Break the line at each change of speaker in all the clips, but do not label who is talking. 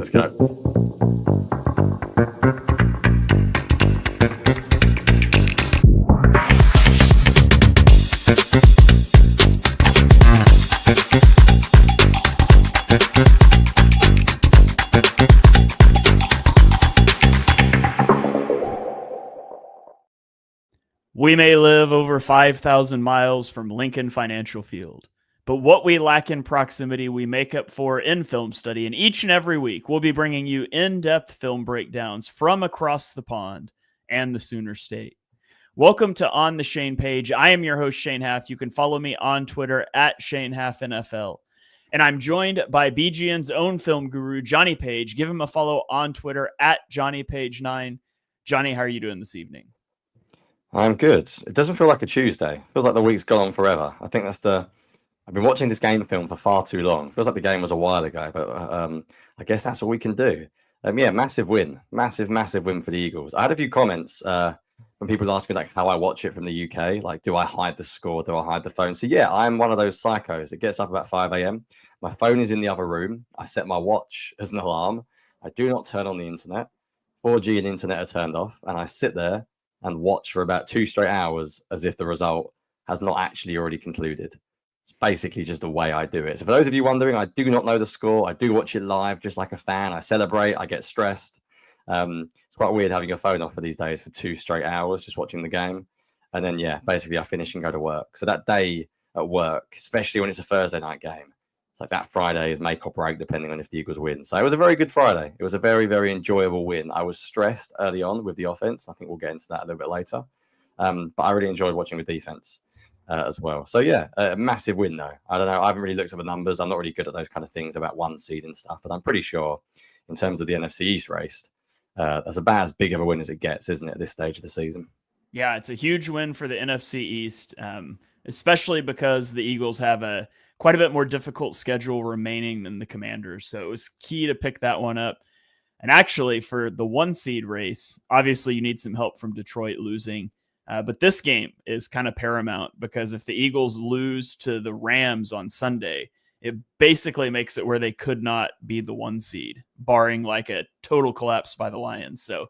Let's go.
We may live over 5,000 miles from Lincoln Financial Field, but what we lack in proximity, we make up for in film study. And each and every week, we'll be bringing you in-depth film breakdowns from across the pond and the Sooner State. Welcome to On the Shane Page. I am your host, Shane Haff. You can follow me on Twitter at ShaneHaffNFL. And I'm joined by BGN's own film guru, Jonny Page. Give him a follow on Twitter at JohnnyPage9. Jonny, how are you doing this evening?
I'm good. It doesn't feel like a Tuesday. It feels like the week's gone on forever. I think I've been watching this game film for far too long. It feels like the game was a while ago, but I guess that's what we can do. Massive win. Massive win for the Eagles. I had a few comments from people asking like how I watch it from the UK. Like, do I hide the score? Do I hide the phone? So yeah, I'm one of those psychos that gets up about 5 a.m. My phone is in the other room. I set my watch as an alarm. I do not turn on the internet. 4G and internet are turned off, and I sit there and watch for about 2 straight hours as if the result has not actually already concluded. It's basically just the way I do it. So for those of you wondering, I do not know the score. I do watch it live just like a fan. I celebrate. I get stressed. It's quite weird having your phone off for these days for 2 straight hours just watching the game. And then, basically I finish and go to work. So that day at work, especially when it's a Thursday night game, it's like that Friday is make or break depending on if the Eagles win. So it was a very good Friday. It was a very, very enjoyable win. I was stressed early on with the offense. I think we'll get into that a little bit later. But I really enjoyed watching the defense as well. So a massive win though. I don't know. I haven't really looked at the numbers. I'm not really good at those kind of things about one seed and stuff, but I'm pretty sure in terms of the NFC East race, that's about as big of a win as it gets, isn't it, at this stage of the season?
Yeah, it's a huge win for the NFC East, especially because the Eagles have quite a bit more difficult schedule remaining than the Commanders. So it was key to pick that one up. And actually for the 1 seed race, obviously you need some help from Detroit losing. But this game is kind of paramount because if the Eagles lose to the Rams on Sunday, it basically makes it where they could not be the 1 seed, barring like a total collapse by the Lions. So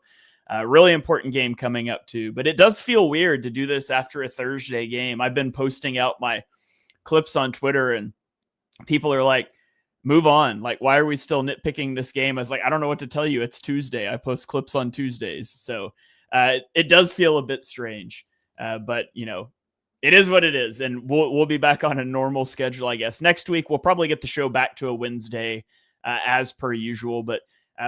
really important game coming up too. But it does feel weird to do this after a Thursday game. I've been posting out my clips on Twitter and people are like, move on. Like, why are we still nitpicking this game? I was like, I don't know what to tell you. It's Tuesday. I post clips on Tuesdays. So it does feel a bit strange, but you know, it is what it is. And we'll be back on a normal schedule, I guess. Next week, we'll probably get the show back to a Wednesday as per usual. But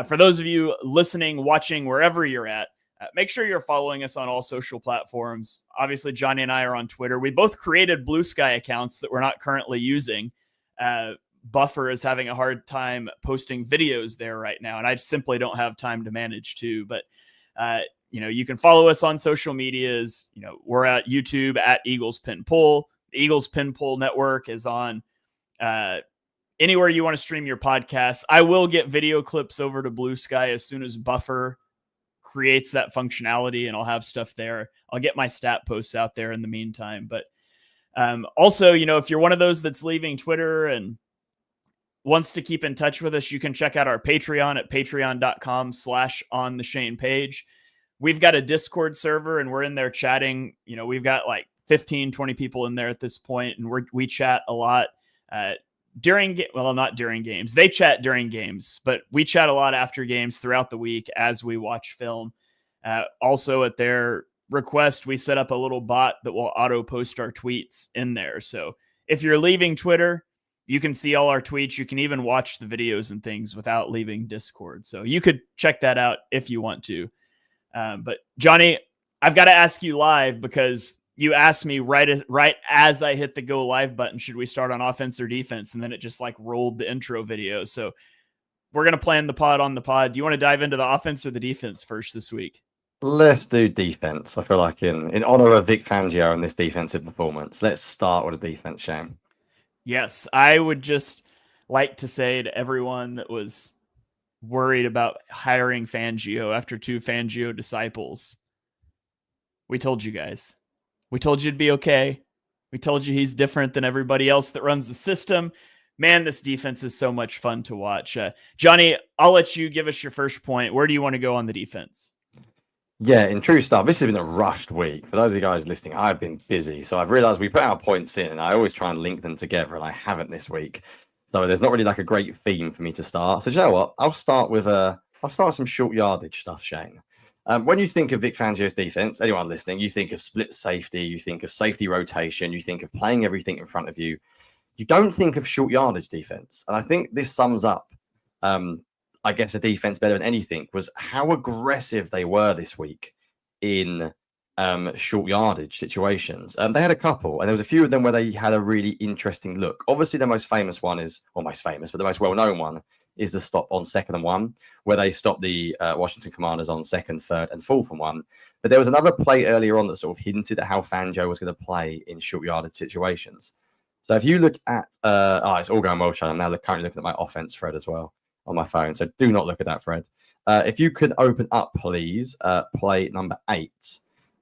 for those of you listening, watching, wherever you're at, make sure you're following us on all social platforms. Obviously, Jonny and I are on Twitter. We both created Blue Sky accounts that we're not currently using. Buffer is having a hard time posting videos there right now, and I simply don't have time to manage too. But, you can follow us on social medias. We're at YouTube at Eagles Pin Pull. The Eagles Pin Pull Network is on anywhere you want to stream your podcasts. I will get video clips over to Blue Sky as soon as Buffer creates that functionality, and I'll have stuff there. I'll get my stat posts out there in the meantime. But also, if you're one of those that's leaving Twitter and wants to keep in touch with us, you can check out our Patreon at patreon.com/ontheshanepage. We've got a Discord server and we're in there chatting. We've got like 15, 20 people in there at this point, and we chat a lot not during games. They chat during games, but we chat a lot after games throughout the week as we watch film. Also at their request, we set up a little bot that will auto post our tweets in there. So if you're leaving Twitter, you can see all our tweets. You can even watch the videos and things without leaving Discord. So you could check that out if you want to. But Jonny, I've got to ask you live because you asked me right as I hit the go live button, should we start on offense or defense? And then it just like rolled the intro video. So we're going to plan the pod on the pod. Do you want to dive into the offense or the defense first this week?
Let's do defense. I feel like in honor of Vic Fangio and this defensive performance, let's start with the defense, Shane.
Yes, I would just like to say to everyone that was worried about hiring Fangio after 2 Fangio disciples, we told you guys. We told you it'd be okay. We told you he's different than everybody else that runs the system. man, this defense is so much fun to watch. Jonny, I'll let you give us your first point. Where do you want to go on the defense?
Yeah, in true stuff, this has been a rushed week. For those of you guys listening, I've been busy. So I've realized we put our points in and I always try and link them together, and I haven't this week. So there's not really like a great theme for me to start. So do you know what? I'll start with some short yardage stuff, Shane. When you think of Vic Fangio's defense, anyone listening, you think of split safety, you think of safety rotation, you think of playing everything in front of you. You don't think of short yardage defense. And I think this sums up I guess a defense better than anything was how aggressive they were this week in short yardage situations. They had a couple, and there was a few of them where they had a really interesting look. Obviously, the most famous one is, or most famous, but the most well-known one is the stop on 2nd and 1, where they stopped the Washington Commanders on 2nd, 3rd, and 4th and 1. But there was another play earlier on that sort of hinted at how Fangio was going to play in short yardage situations. So if you look at, it's all going well, Sean. I'm now currently looking at my offense thread as well on my phone. So do not look at that thread. If you could open up, please, play number 8.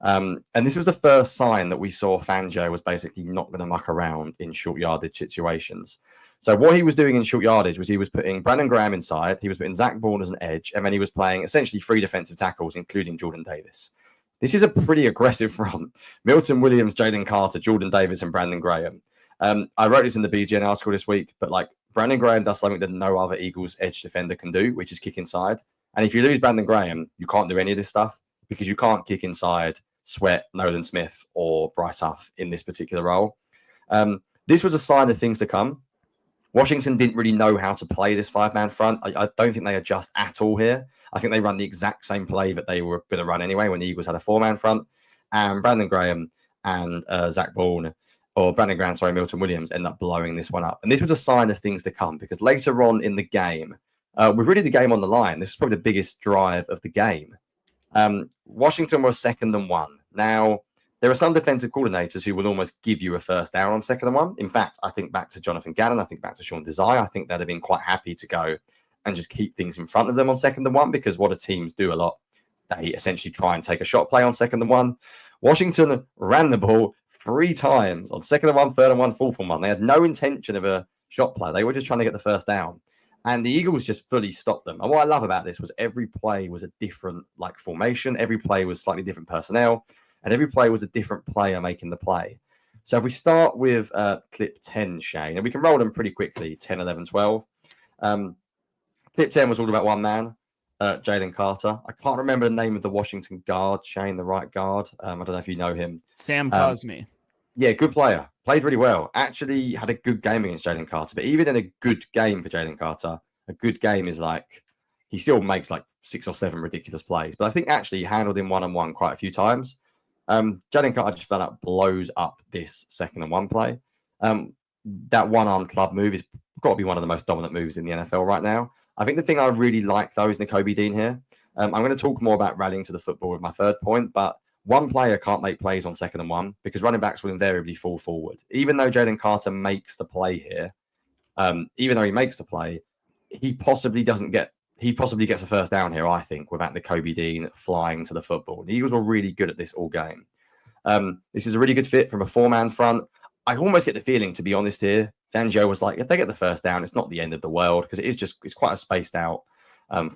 And this was the first sign that we saw Fangio was basically not going to muck around in short yardage situations. So what he was doing in short yardage was he was putting Brandon Graham inside, he was putting Zach Bourne as an edge, and then he was playing essentially 3 defensive tackles, including Jordan Davis. This is a pretty aggressive front. Milton Williams, Jaylen Carter, Jordan Davis, and Brandon Graham. I wrote this in the BGN article this week, but like Brandon Graham does something that no other Eagles edge defender can do, which is kick inside. And if you lose Brandon Graham, you can't do any of this stuff because you can't kick inside Sweat, Nolan Smith, or Bryce Huff in this particular role. This was a sign of things to come. Washington didn't really know how to play this 5-man front. I don't think they adjust at all here. I think they run the exact same play that they were going to run anyway when the Eagles had a 4-man front. And Brandon Graham and Zach Bourne, or Brandon Graham, sorry, Milton Williams, end up blowing this one up. And this was a sign of things to come because later on in the game, with really the game on the line, this is probably the biggest drive of the game. Washington was 2nd and 1. Now, there are some defensive coordinators who will almost give you a first down on 2nd and 1. In fact, I think back to Jonathan Gannon. I think back to Sean Desai. I think they'd have been quite happy to go and just keep things in front of them on 2nd and 1 because what do teams do a lot? They essentially try and take a shot play on 2nd and 1. Washington ran the ball 3 times on 2nd and 1, 3rd and 1, 4th and 1. They had no intention of a shot play. They were just trying to get the first down. And the Eagles just fully stopped them. And what I love about this was every play was a different formation. Every play was slightly different personnel. And every play was a different player making the play. So if we start with clip 10, Shane, and we can roll them pretty quickly, 10, 11, 12. Clip 10 was all about one man, Jaylen Carter. I can't remember the name of the Washington guard, Shane, the right guard. I don't know if you know him.
Sam Cosme.
Yeah, good player. Played really well. Actually had a good game against Jaylen Carter. But even in a good game for Jaylen Carter, a good game is like, he still makes like 6 or 7 ridiculous plays. But I think actually he handled him one-on-one quite a few times. Jaylen Carter just flat out blows up this 2nd and 1 play. That one-arm club move is got to be one of the most dominant moves in the NFL right now. I think the thing I really like, though, is Nakobe Dean here. I'm going to talk more about rallying to the football with my third point, but one player can't make plays on 2nd and 1 because running backs will invariably fall forward. Even though Jaylen Carter makes the play here, he possibly gets a first down here, I think, without Nakobe Dean flying to the football. The Eagles were really good at this all game. This is a really good fit from a 4-man front. I almost get the feeling, to be honest here, Fangio was like, if they get the first down, it's not the end of the world because it's quite a spaced out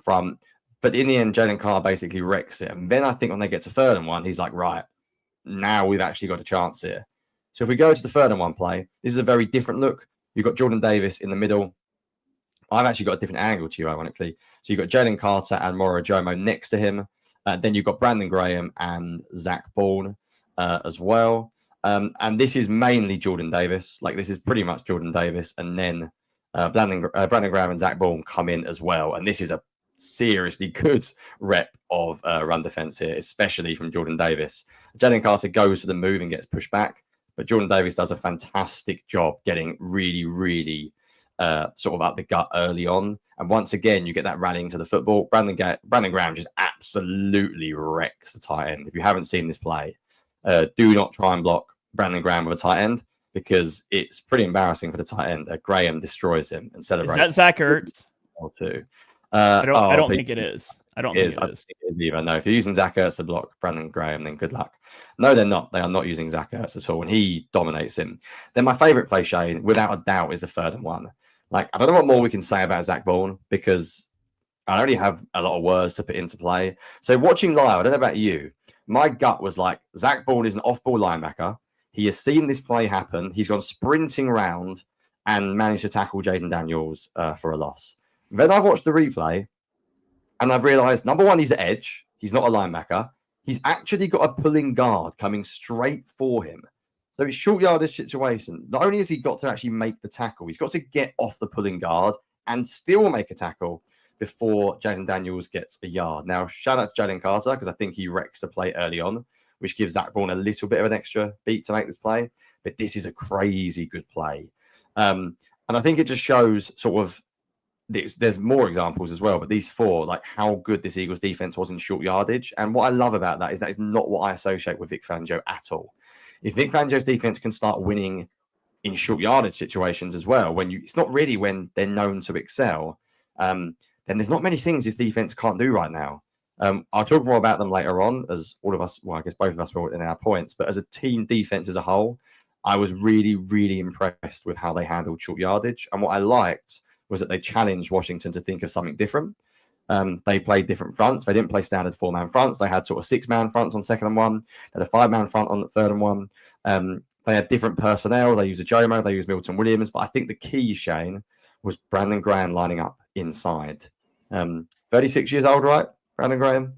front. But in the end, Jaylen Carter basically wrecks it. And then I think when they get to 3rd and 1, he's like, right, now we've actually got a chance here. So if we go to the 3rd and 1 play, this is a very different look. You've got Jordan Davis in the middle. I've actually got a different angle to you, ironically. So you've got Jaylen Carter and Moro Jomo next to him. Then you've got Brandon Graham and Zach Bourne as well. And this is mainly Jordan Davis. Like, this is pretty much Jordan Davis. And then Brandon Graham and Zach Bourne come in as well. And this is a seriously good rep of run defense here, especially from Jordan Davis. Jaylen Carter goes for the move and gets pushed back. But Jordan Davis does a fantastic job getting really, really sort of up the gut early on. And once again, you get that rallying to the football. Brandon Graham just absolutely wrecks the tight end. If you haven't seen this play, do not try and block Brandon Graham with a tight end because it's pretty embarrassing for the tight end. Graham destroys him and celebrates.
Is that Zach Ertz?
Too.
I don't think it is. I don't think it is.
Either. No, if you're using Zach Ertz to block Brandon Graham, then good luck. No, they're not. They are not using Zach Ertz at all, and he dominates him. Then my favourite play, Shane, without a doubt, is the 3rd and 1. Like, I don't know what more we can say about Zach Bourne because I don't really have a lot of words to put into play. So watching live, I don't know about you, my gut was like, Zach Bourne is an off-ball linebacker. He has seen this play happen. He's gone sprinting round and managed to tackle Jayden Daniels for a loss. Then I've watched the replay and I've realized, number one, he's an edge. He's not a linebacker. He's actually got a pulling guard coming straight for him. So it's short yardage situation. Not only has he got to actually make the tackle, he's got to get off the pulling guard and still make a tackle before Jayden Daniels gets a yard. Now, shout out to Jaylen Carter because I think he wrecks the play early on, which gives Zach Bourne a little bit of an extra beat to make this play. But this is a crazy good play. And I think it just shows sort of, there's more examples as well, but these four, like how good this Eagles defense was in short yardage. And what I love about that is not what I associate with Vic Fangio at all. If Vic Fangio's defense can start winning in short yardage situations as well, it's not really when they're known to excel, then there's not many things this defense can't do right now. I'll talk more about them later on, as all of us, well, I guess both of us will in our points, but as a team defense as a whole, I was really, really impressed with how they handled short yardage. And what I liked was that they challenged Washington to think of something different. They played different fronts. They didn't play standard 4-man fronts. They had sort of 6-man fronts on 2nd and 1. They had a 5-man front on 3rd and 1. They had different personnel. They used a Jomo. They used Milton Williams. But I think the key, Shane, was Brandon Graham lining up inside. 36 years old, right? Brandon Graham?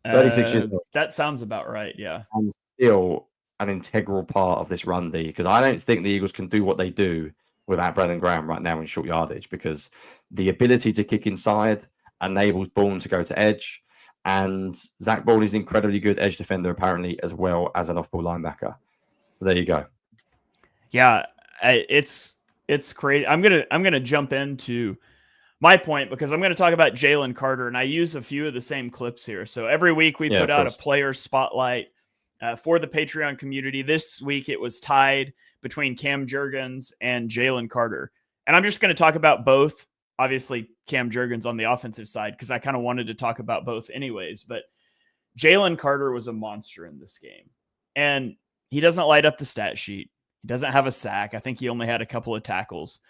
36 years old.
That sounds about right, yeah.
And still an integral part of this run D, because I don't think the Eagles can do what they do without Brandon Graham right now in short yardage, because the ability to kick inside enables Bourne to go to edge, and Zach Bourne is an incredibly good edge defender apparently, as well as an off-ball linebacker. So there you go.
Yeah, it's crazy. I'm gonna jump into my point because I'm going to talk about Jaylen Carter, and I use a few of the same clips here. So every week we put out a player spotlight for the Patreon community. This week it was tied between Cam Jurgens and Jaylen Carter. And I'm just going to talk about both. Obviously, Cam Jurgens on the offensive side, because I kind of wanted to talk about both anyways. But Jaylen Carter was a monster in this game. And he doesn't light up the stat sheet. He doesn't have a sack. I think he only had a couple of tackles.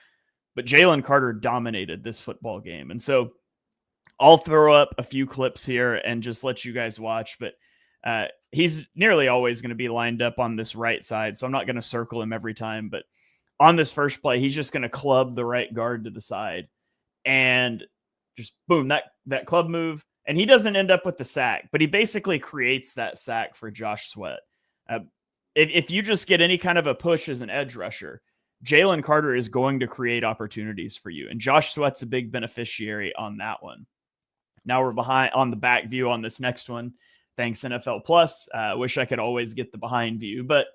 But Jaylen Carter dominated this football game. And so I'll throw up a few clips here and just let you guys watch. But he's nearly always going to be lined up on this right side, so I'm not going to circle him every time. But on this first play, he's just going to club the right guard to the side. And just boom, that club move. And he doesn't end up with the sack, but he basically creates that sack for Josh Sweat. If you just get any kind of a push as an edge rusher, Jaylen Carter is going to create opportunities for you. And Josh Sweat's a big beneficiary on that one. Now we're behind on the back view on this next one. Thanks, NFL Plus. Wish I could always get the behind view, but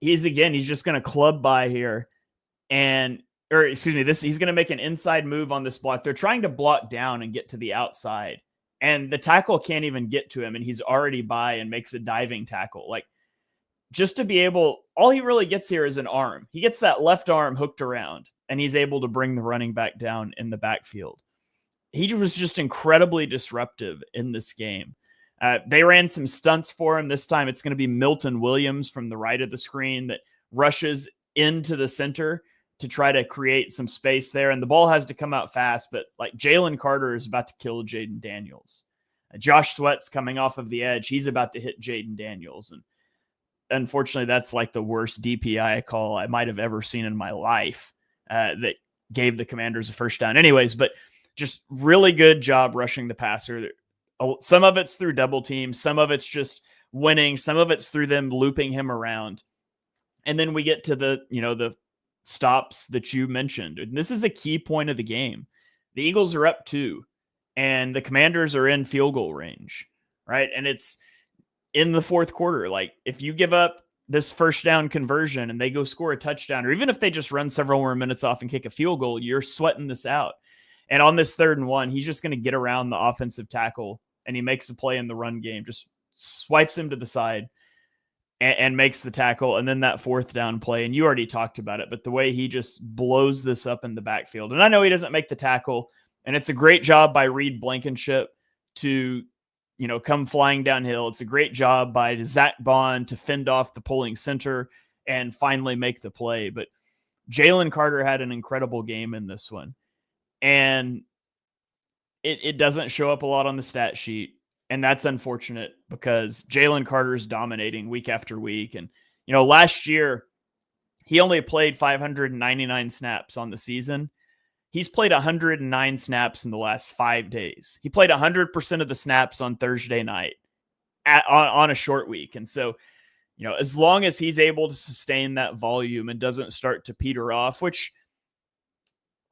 he's just going to club by here. He's going to make an inside move on this block. They're trying to block down and get to the outside, and the tackle can't even get to him. And he's already by and makes a diving tackle. Like, just to be able, all he really gets here is an arm. He gets that left arm hooked around, and he's able to bring the running back down in the backfield. He was just incredibly disruptive in this game. They ran some stunts for him. This time it's going to be Milton Williams from the right of the screen that rushes into the center to try to create some space there. And the ball has to come out fast, but like Jaylen Carter is about to kill Jayden Daniels. Josh Sweat's coming off of the edge. He's about to hit Jayden Daniels. And unfortunately, that's like the worst DPI call I might have ever seen in my life that gave the Commanders a first down. Anyways, but just really good job rushing the passer. Some of it's through double teams. Some of it's just winning. Some of it's through them looping him around. And then we get to the stops that you mentioned. And this is a key point of the game. The Eagles are up 2 and the Commanders are in field goal range, right? And it's in the fourth quarter. Like, if you give up this first down conversion and they go score a touchdown, or even if they just run several more minutes off and kick a field goal, you're sweating this out. And on this 3rd and 1, he's just going to get around the offensive tackle and he makes a play in the run game, just swipes him to the side and makes the tackle. And then that 4th down play, and you already talked about it, but the way he just blows this up in the backfield. And I know he doesn't make the tackle, and it's a great job by Reed Blankenship to, come flying downhill. It's a great job by Zach Bond to fend off the pulling center and finally make the play. But Jaylen Carter had an incredible game in this one. And it doesn't show up a lot on the stat sheet. And that's unfortunate because Jaylen Carter is dominating week after week. And, last year, he only played 599 snaps on the season. He's played 109 snaps in the last 5 days. He played 100% of the snaps on Thursday night on a short week. And so, as long as he's able to sustain that volume and doesn't start to peter off, which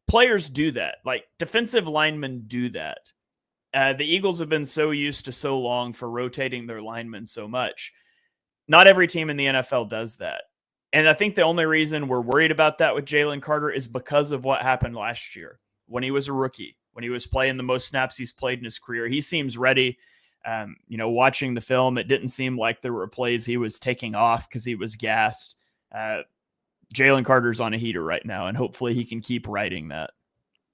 players do that, like defensive linemen do that. The Eagles have been so used to so long for rotating their linemen so much. Not every team in the NFL does that. And I think the only reason we're worried about that with Jaylen Carter is because of what happened last year when he was a rookie, when he was playing the most snaps he's played in his career. He seems ready. Watching the film, it didn't seem like there were plays he was taking off because he was gassed. Jaylen Carter's on a heater right now, and hopefully he can keep riding that.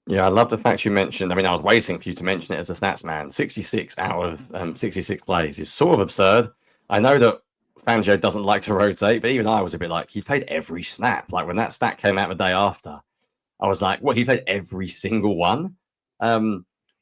Yeah, I love the fact you mentioned. I mean, I was waiting for you to mention it as a stats man. 66 out of 66 plays is sort of absurd. I know that Fangio doesn't like to rotate, but even I was a bit like, he played every snap. Like when that stat came out the day after, I was like, what, he played every single one?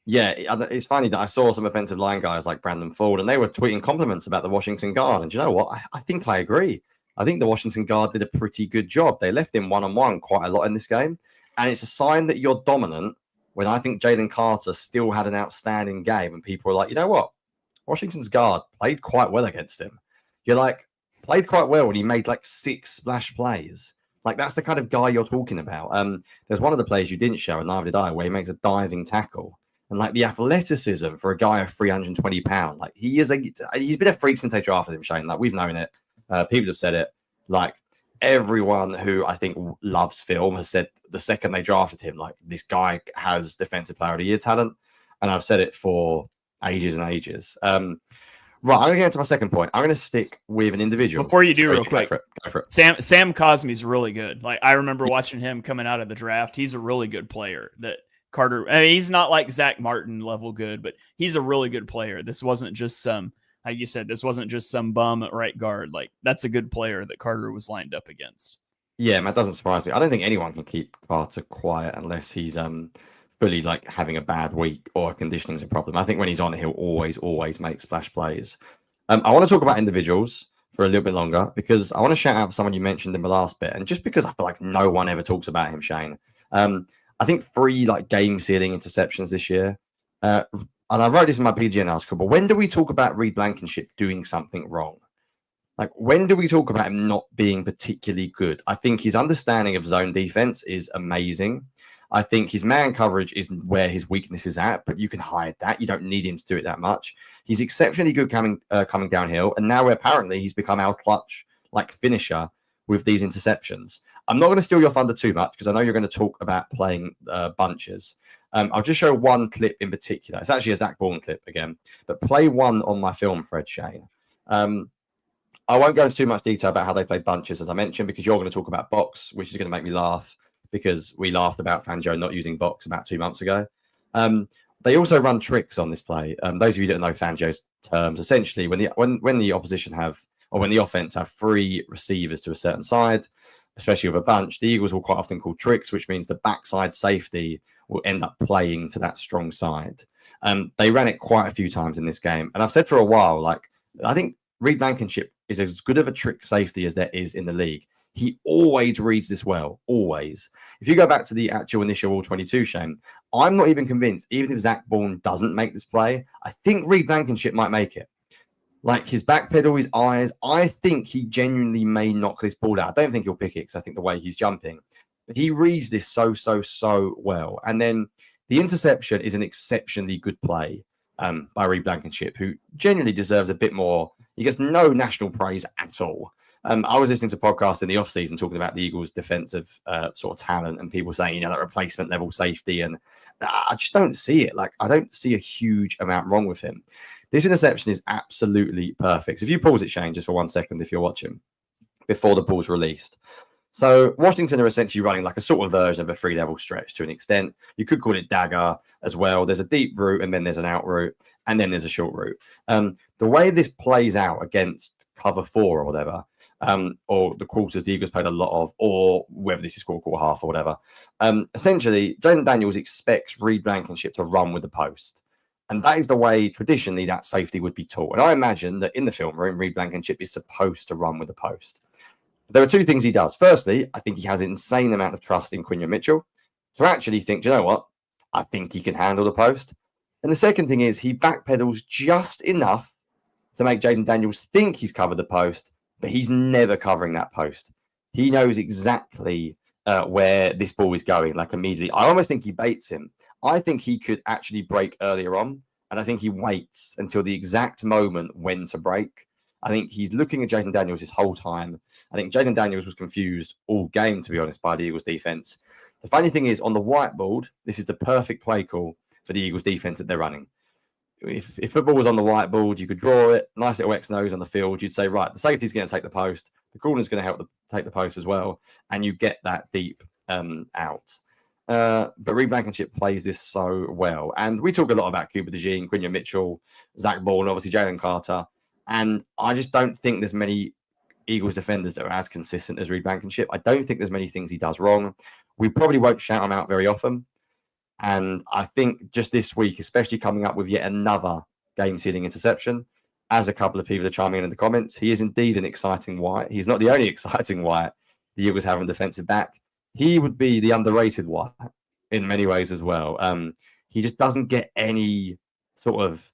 Yeah, it's funny that I saw some offensive line guys like Brandon Ford, and they were tweeting compliments about the Washington guard. And do you know what? I think I agree. I think the Washington guard did a pretty good job. They left him one-on-one quite a lot in this game. And it's a sign that you're dominant when I think Jaylen Carter still had an outstanding game. And people were like, you know what? Washington's guard played quite well against him. You're like, played quite well when he made like 6 splash plays. Like, that's the kind of guy you're talking about. There's one of the plays you didn't show, and neither did I, where he makes a diving tackle. And like the athleticism for a guy of 320 pounds, like he's been a freak since they drafted him, Shane. Like, we've known it. People have said it. Like, everyone who I think loves film has said the second they drafted him, like, this guy has Defensive Player of the Year talent. And I've said it for ages and ages. Right, I'm going to get into my second point. I'm going to stick with an individual.
Before you do, real quick,
go for it.
Sam Cosme's really good. Like, I remember watching him coming out of the draft. He's a really good player. That Carter, I mean, he's not like Zach Martin level good, but he's a really good player. This wasn't just some, like you said, this wasn't just some bum at right guard. Like, that's a good player that Carter was lined up against.
Yeah, that doesn't surprise me. I don't think anyone can keep Carter quiet unless he's fully like having a bad week or conditioning's a problem. I think when he's on, he'll always make splash plays. I want to talk about individuals for a little bit longer because I want to shout out someone you mentioned in the last bit, and just because I feel like no one ever talks about him, Shane. I think 3 like game sealing interceptions this year. And I wrote this in my PGN article, but when do we talk about Reed Blankenship doing something wrong? Like, when do we talk about him not being particularly good? I think his understanding of zone defense is amazing. I think his man coverage is where his weakness is at, but you can hide that. You don't need him to do it that much. He's exceptionally good coming downhill, and now apparently he's become our clutch like finisher with these interceptions. I'm not going to steal your thunder too much because I know you're going to talk about playing bunches. I'll just show one clip in particular. It's actually a Zach Bourne clip again, but play one on my film, Fred Shane. I won't go into too much detail about how they play bunches, as I mentioned, because you're going to talk about box, which is going to make me laugh because we laughed about Fangio not using box about 2 months ago. They also run tricks on this play. Those of you that know Fangio's terms, essentially, when the opposition have, or when the offense have 3 receivers to a certain side, especially with a bunch, the Eagles will quite often call tricks, which means the backside safety will end up playing to that strong side. They ran it quite a few times in this game. And I've said for a while, like, I think Reed Blankenship is as good of a trick safety as there is in the league. He always reads this well, always. If you go back to the actual initial All-22, Shane, I'm not even convinced, even if Zach Bourne doesn't make this play, I think Reed Blankenship might make it. Like his back pedal, his eyes, I think he genuinely may knock this ball out. I don't think he'll pick it because I think the way he's jumping. But he reads this so well. And then the interception is an exceptionally good play by Reed Blankenship, who genuinely deserves a bit more. He gets no national praise at all. I was listening to podcasts in the offseason talking about the Eagles' defensive sort of talent and people saying, that replacement level safety. And I just don't see it. Like, I don't see a huge amount wrong with him. This interception is absolutely perfect. So if you pause it, Shane, just for 1 second, if you're watching, before the ball's released. So Washington are essentially running like a sort of version of a 3-level stretch to an extent. You could call it dagger as well. There's a deep route, and then there's an out route, and then there's a short route. The way this plays out against cover 4 or whatever, or the quarters the Eagles played a lot of, or whether this is quarter half or whatever. Essentially, Jaylen Daniels expects Reed Blankenship to run with the post. And that is the way traditionally that safety would be taught. And I imagine that in the film room, Reed Blankenship is supposed to run with the post. There are two things he does. Firstly, I think he has an insane amount of trust in Quinion Mitchell to actually think, you know what? I think he can handle the post. And the second thing is he backpedals just enough to make Jaylen Daniels think he's covered the post, but he's never covering that post. He knows exactly where this ball is going, like immediately. I almost think he baits him. I think he could actually break earlier on, and I think he waits until the exact moment when to break. I think he's looking at Jaylen Daniels this whole time. I think Jaylen Daniels was confused all game, to be honest, by the Eagles defense. The funny thing is, on the whiteboard, this is the perfect play call for the Eagles defense that they're running. If football was on the whiteboard, you could draw it, nice little X nose on the field. You'd say, right, the safety's going to take the post, the corner's going to help take the post as well, and you get that deep out. But Reed Blankenship plays this so well. And we talk a lot about Cooper DeJean, Quinion Mitchell, Zach Ball, and obviously Jaylen Carter. And I just don't think there's many Eagles defenders that are as consistent as Reed Blankenship. I don't think there's many things he does wrong. We probably won't shout him out very often. And I think just this week, especially coming up with yet another game-sealing interception, as a couple of people are chiming in the comments, he is indeed an exciting White. He's not the only exciting White the Eagles have on defensive back. He would be the underrated White in many ways as well. He just doesn't get any sort of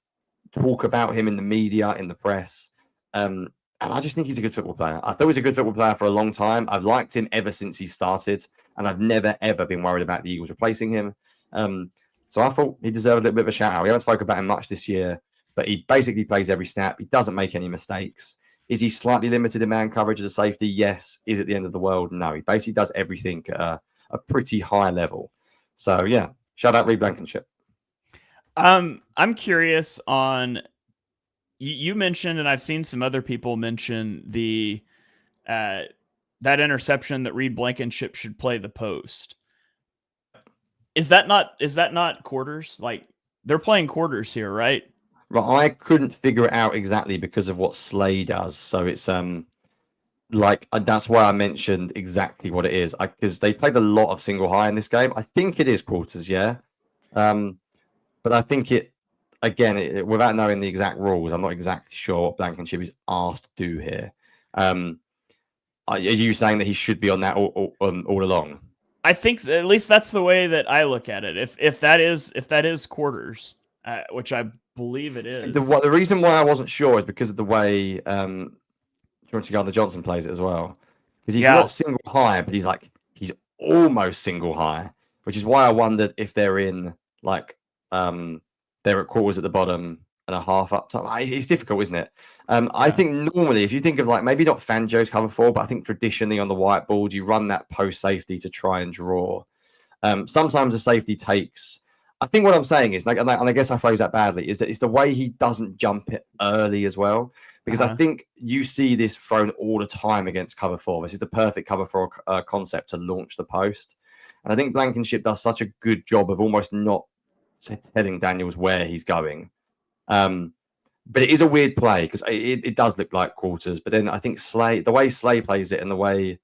talk about him in the media, in the press. And I just think he's a good football player. I thought he was a good football player for a long time. I've liked him ever since he started, and I've never, ever been worried about the Eagles replacing him. So I thought he deserved a little bit of a shout out. We haven't spoken about him much this year, but he basically plays every snap. He doesn't make any mistakes. Is he slightly limited in man coverage as a safety? Yes. Is it the end of the world? No. He basically does everything at a pretty high level. So, yeah, shout out Reed Blankenship.
I'm curious on, you mentioned, and I've seen some other people mention that interception that Reed Blankenship should play the post. Is that not quarters? Like, they're playing quarters here, right?
Right, I couldn't figure it out exactly because of what Slay does. So it's that's why I mentioned exactly what it is. Because they played a lot of single high in this game. I think it is quarters, yeah. But I think without knowing the exact rules, I'm not exactly sure what Blankenship is asked to do here. Are you saying that he should be on that all along?
I think at least that's the way that I look at it. If that is quarters, which I believe it is.
The reason why I wasn't sure is because of the way Jonny Johnson plays it as well. Because he's not single high, but he's almost single high, which is why I wondered if they're in they're at quarters at the bottom and a half up top. It's difficult, isn't it? I think normally, if you think of maybe not Fangio's cover 4, but I think traditionally on the whiteboard, you run that post safety to try and draw. Sometimes the safety takes. I think what I'm saying is, and I guess I phrase that badly, is that it's the way he doesn't jump it early as well. Because I think you see this thrown all the time against cover 4. This is the perfect cover 4 concept to launch the post. And I think Blankenship does such a good job of almost not telling Daniels where he's going. But it is a weird play because it does look like quarters. But then I think the way Slay plays it and the way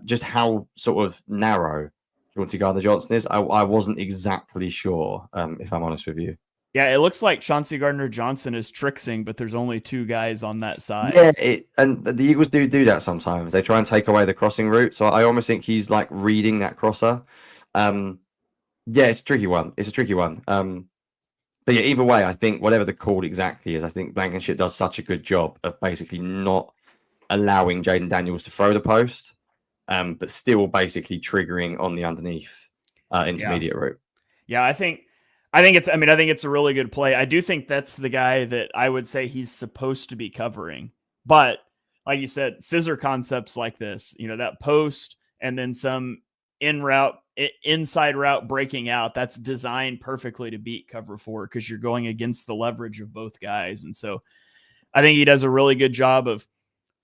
just how sort of narrow Chauncey Gardner-Johnson is, I wasn't exactly sure, if I'm honest with you.
Yeah, it looks like Chauncey Gardner-Johnson is tricksing, but there's only 2 guys on that side.
Yeah, and the Eagles do that sometimes. They try and take away the crossing route. So I almost think he's reading that crosser. Yeah, it's a tricky one. But yeah, either way, I think whatever the call exactly is, I think Blankenship does such a good job of basically not allowing Jaylen Daniels to throw the post, but still basically triggering on the underneath intermediate route.
Yeah, I think it's a really good play. I do think that's the guy that I would say he's supposed to be covering. But like you said, scissor concepts like this, that post and then some inside route breaking out, that's designed perfectly to beat cover 4 because you're going against the leverage of both guys. And so I think he does a really good job of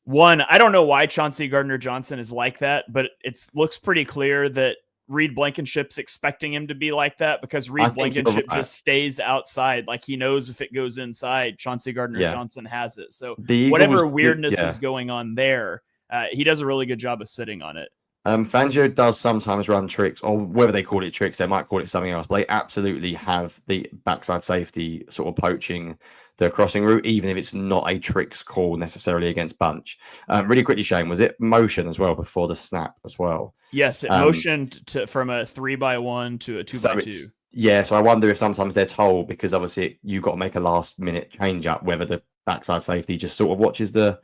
one. I don't know why Chauncey Gardner-Johnson is like that, but it looks pretty clear that Reed Blankenship's expecting him to be like that because Reed Blankenship just stays outside. Like he knows if it goes inside, Chauncey Gardner-Johnson has it. So whatever weirdness is going on there, He does a really good job of sitting on it.
Fangio does sometimes run tricks, or whether they call it tricks, they might call it something else. But they absolutely have the backside safety sort of poaching the crossing route, even if it's not a tricks call necessarily against bunch. Really quickly, Shane, was it motion as well before the snap as well?
Yes, it motioned from a 3x1 to a 2x2.
Yeah, so I wonder if sometimes they're told, because obviously you've got to make a last minute change up, whether the backside safety just sort of watches the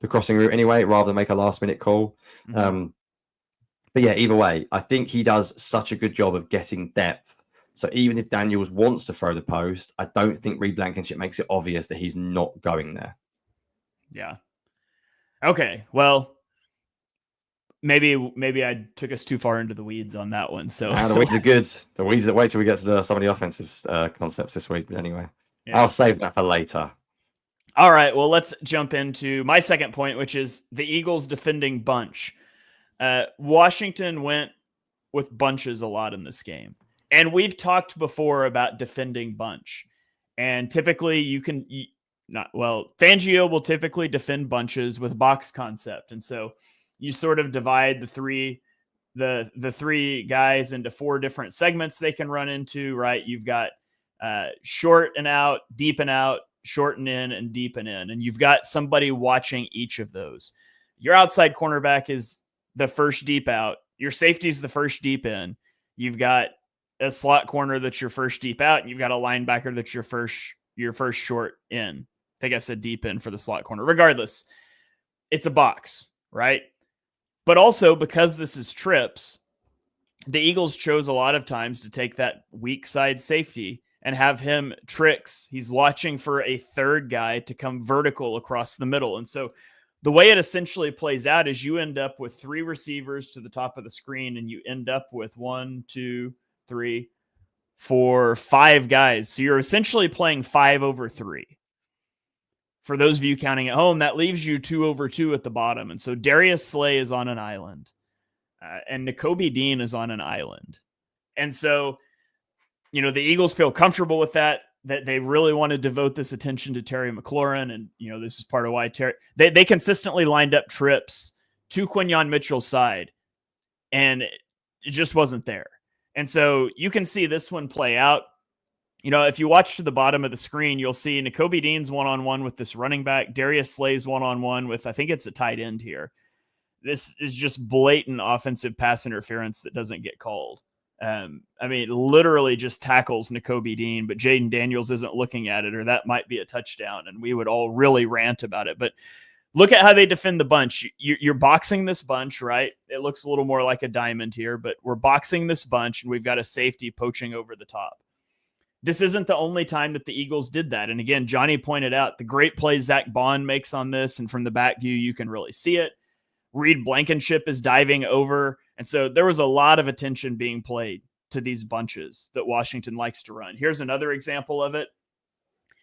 crossing route anyway, rather than make a last minute call. Mm-hmm. But yeah, either way, I think he does such a good job of getting depth. So even if Daniels wants to throw the post, I don't think Reed Blankenship makes it obvious that he's not going there.
Yeah. Okay. Well, maybe I took us too far into the weeds on that one. So
the weeds are good. The weeds that wait till we get to some of the offensive concepts this week. But anyway, yeah. I'll save that for later.
All right. Well, let's jump into my second point, which is the Eagles defending bunch. Washington went with bunches a lot in this game. And we've talked before about defending bunch. And typically Fangio will typically defend bunches with box concept. And so you sort of divide the three guys into 4 different segments they can run into, right? You've got short and out, deep and out, short and in, and deep and in. And you've got somebody watching each of those. Your outside cornerback is the first deep out. Your safety is the first deep in. You've got a slot corner that's your first deep out, and you've got a linebacker that's your first short in. I think I said deep in for the slot corner. Regardless, it's a box, right? But also, because this is trips, the Eagles chose a lot of times to take that weak side safety and have him tricks. He's watching for a third guy to come vertical across the middle. And so the way it essentially plays out is you end up with 3 receivers to the top of the screen, and you end up with 1, 2, 3, 4, 5 guys. So you're essentially playing 5 over 3. For those of you counting at home, that leaves you 2 over 2 at the bottom. And so Darius Slay is on an island, and Nakobe Dean is on an island. And so, the Eagles feel comfortable with that they really want to devote this attention to Terry McLaurin. And, this is part of why they consistently lined up trips to Quinyon Mitchell's side, and it just wasn't there. And so you can see this one play out. If you watch to the bottom of the screen, you'll see Nakobe Dean's one-on-one with this running back. Darius Slay's one-on-one with, I think it's a tight end here. This is just blatant offensive pass interference that doesn't get called. Literally just tackles Nakobe Dean, but Jaden Daniels isn't looking at it, or that might be a touchdown, and we would all really rant about it. But look at how they defend the bunch. You're boxing this bunch, right? It looks a little more like a diamond here, but we're boxing this bunch, and we've got a safety poaching over the top. This isn't the only time that the Eagles did that. And again, Jonny pointed out the great play Zach Bond makes on this, and from the back view, you can really see it. Reed Blankenship is diving over. And so there was a lot of attention being played to these bunches that Washington likes to run. Here's another example of it.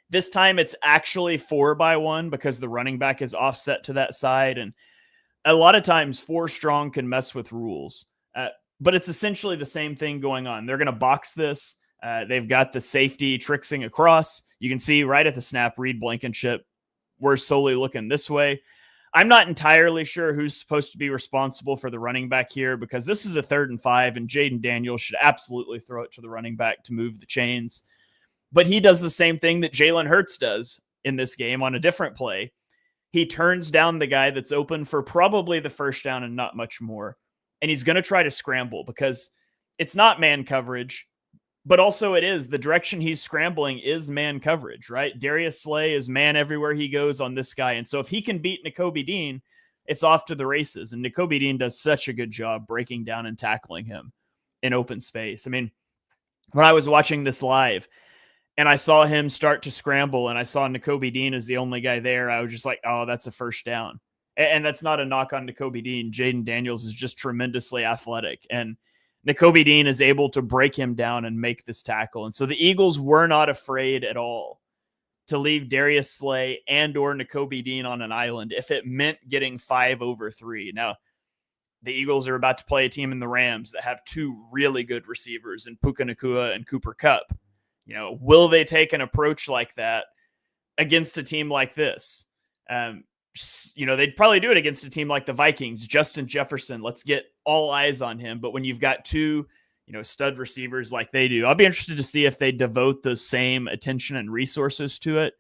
This time it's actually 4x1 because the running back is offset to that side. And a lot of times 4 strong can mess with rules, but it's essentially the same thing going on. They're going to box this. They've got the safety tricksing across. You can see right at the snap, Reed Blankenship, we're solely looking this way. I'm not entirely sure who's supposed to be responsible for the running back here, because this is a 3rd and 5, and Jaden Daniels should absolutely throw it to the running back to move the chains. But he does the same thing that Jalen Hurts does in this game on a different play. He turns down the guy that's open for probably the first down and not much more. And he's going to try to scramble because it's not man coverage, but also it is. The direction he's scrambling is man coverage, right? Darius Slay is man everywhere he goes on this guy. And so if he can beat Nakobe Dean, it's off to the races. And Nakobe Dean does such a good job breaking down and tackling him in open space. When I was watching this live and I saw him start to scramble and I saw Nakobe Dean as the only guy there, I was just like, oh, that's a first down. And that's not a knock on Nakobe Dean. Jaden Daniels is just tremendously athletic. And Nakobe Dean is able to break him down and make this tackle. And so the Eagles were not afraid at all to leave Darius Slay and or Nakobe Dean on an island if it meant getting 5 over 3. Now, the Eagles are about to play a team in the Rams that have 2 really good receivers in Puka Nacua and Cooper Kupp. Will they take an approach like that against a team like this? they'd probably do it against a team like the Vikings. Justin Jefferson, let's get all eyes on him. But when you've got two, stud receivers like they do, I'll be interested to see if they devote the same attention and resources to it.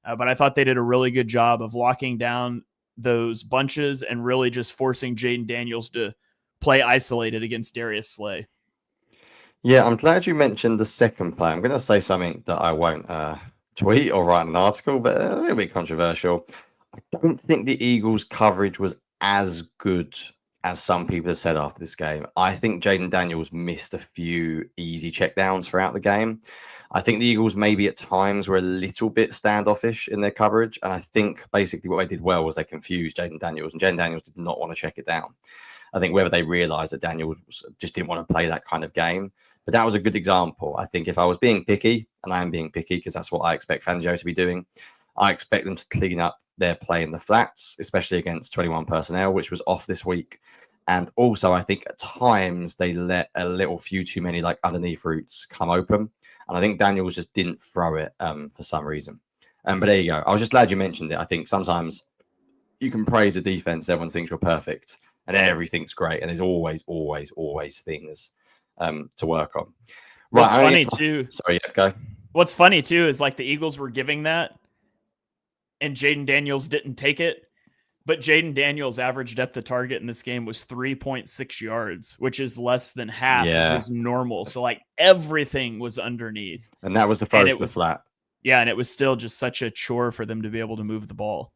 But I thought they did a really good job of locking down those bunches and really just forcing Jayden Daniels to play isolated against Darius Slay.
Yeah, I'm glad you mentioned the second play. I'm going to say something that I won't tweet or write an article, but a little bit controversial. I don't think the Eagles' coverage was as good as some people have said after this game. I think Jayden Daniels missed a few easy checkdowns throughout the game. I think the Eagles maybe at times were a little bit standoffish in their coverage. And I think basically what they did well was they confused Jayden Daniels, and Jayden Daniels did not want to check it down. I think whether they realized that Daniels just didn't want to play that kind of game. But that was a good example. I think if I was being picky, and I am being picky because that's what I expect Fangio to be doing, I expect them to clean up their play in the flats, especially against 21 personnel, which was off this week. And also, I think at times they let a little few too many like underneath routes come open. And I think Daniels just didn't throw it for some reason. But there you go. I was just glad you mentioned it. I think sometimes you can praise a defense. Everyone thinks you're perfect and everything's great. And there's always things to work on. Right,
what's funny too.
Sorry, yeah, go.
What's funny too is like the Eagles were giving that and Jayden Daniels didn't take it. But Jayden Daniels' average depth of target in this game was 3.6 yards, which is less than half of his normal. So like everything was underneath.
And that was the throw to the flat.
Yeah, and it was still just such a chore for them to be able to move the ball.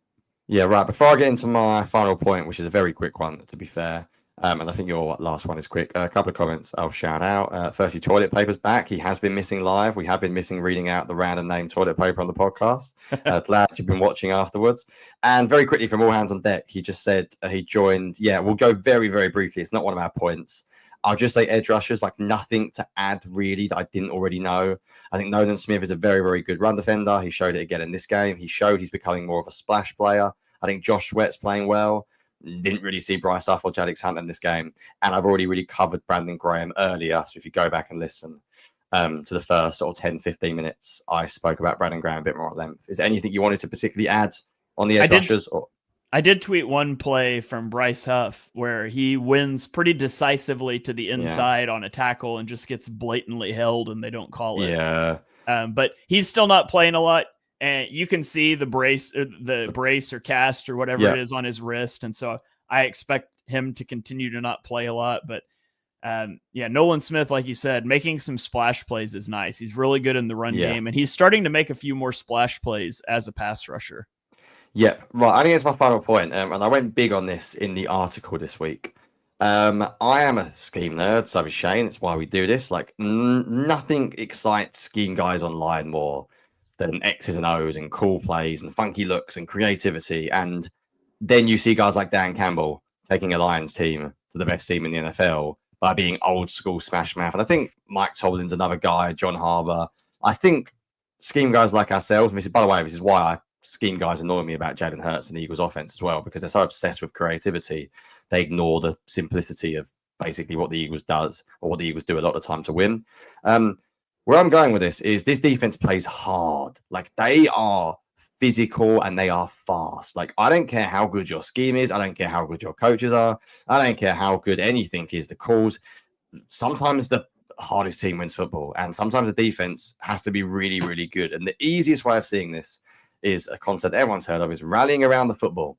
Yeah, right. Before I get into my final point, which is a very quick one, to be fair, and I think your last one is quick. A couple of comments I'll shout out. Firstly, toilet paper's back. He has been missing live. We have been missing reading out the random name toilet paper on the podcast. Glad you've been watching afterwards. And very quickly from All Hands on Deck, he just said he joined. Yeah, we'll go very, very briefly. It's not one of our points. I'll just say edge rushers, like nothing to add really that I didn't already know. I think Nolan Smith is a very, very good run defender. He showed it again in this game. He showed he's becoming more of a splash player. I think Josh Sweat's playing well. Didn't really see Bryce Huff or Jadix Hunt in this game. And I've already really covered Brandon Graham earlier. So if you go back and listen to the first sort of 10, 15 minutes, I spoke about Brandon Graham a bit more at length. Is there anything you wanted to particularly add on the edge rushers?
I did tweet one play from Bryce Huff where he wins pretty decisively to the inside on a tackle and just gets blatantly held and they don't call it.
Yeah.
But he's still not playing a lot. And you can see the brace or cast or whatever it is on his wrist. And so I expect him to continue to not play a lot. But Nolan Smith, like you said, making some splash plays is nice. He's really good in the run game. And he's starting to make a few more splash plays as a pass rusher.
Yep. Right. I think it's my final point. And I went big on this in the article this week. I am a scheme nerd. So is Shane. It's why we do this. Like nothing excites scheme guys online more than X's and O's and cool plays and funky looks and creativity. And then you see guys like Dan Campbell taking a Lions team to the best team in the NFL by being old school smash mouth. And I think Mike Tomlin's another guy, John Harbaugh. I think scheme guys like ourselves, and this is, by the way, this is why scheme guys annoy me about Jalen Hurts and the Eagles offense as well, because they're so obsessed with creativity. They ignore the simplicity of basically what the Eagles does or what the Eagles do a lot of the time to win. Where I'm going with this defense plays hard. Like they are physical and they are fast. Like I don't care how good your scheme is. I don't care how good your coaches are. I don't care how good anything is. The calls. Sometimes the hardest team wins football, and sometimes the defense has to be really, really good. And the easiest way of seeing this is a concept everyone's heard of: is rallying around the football.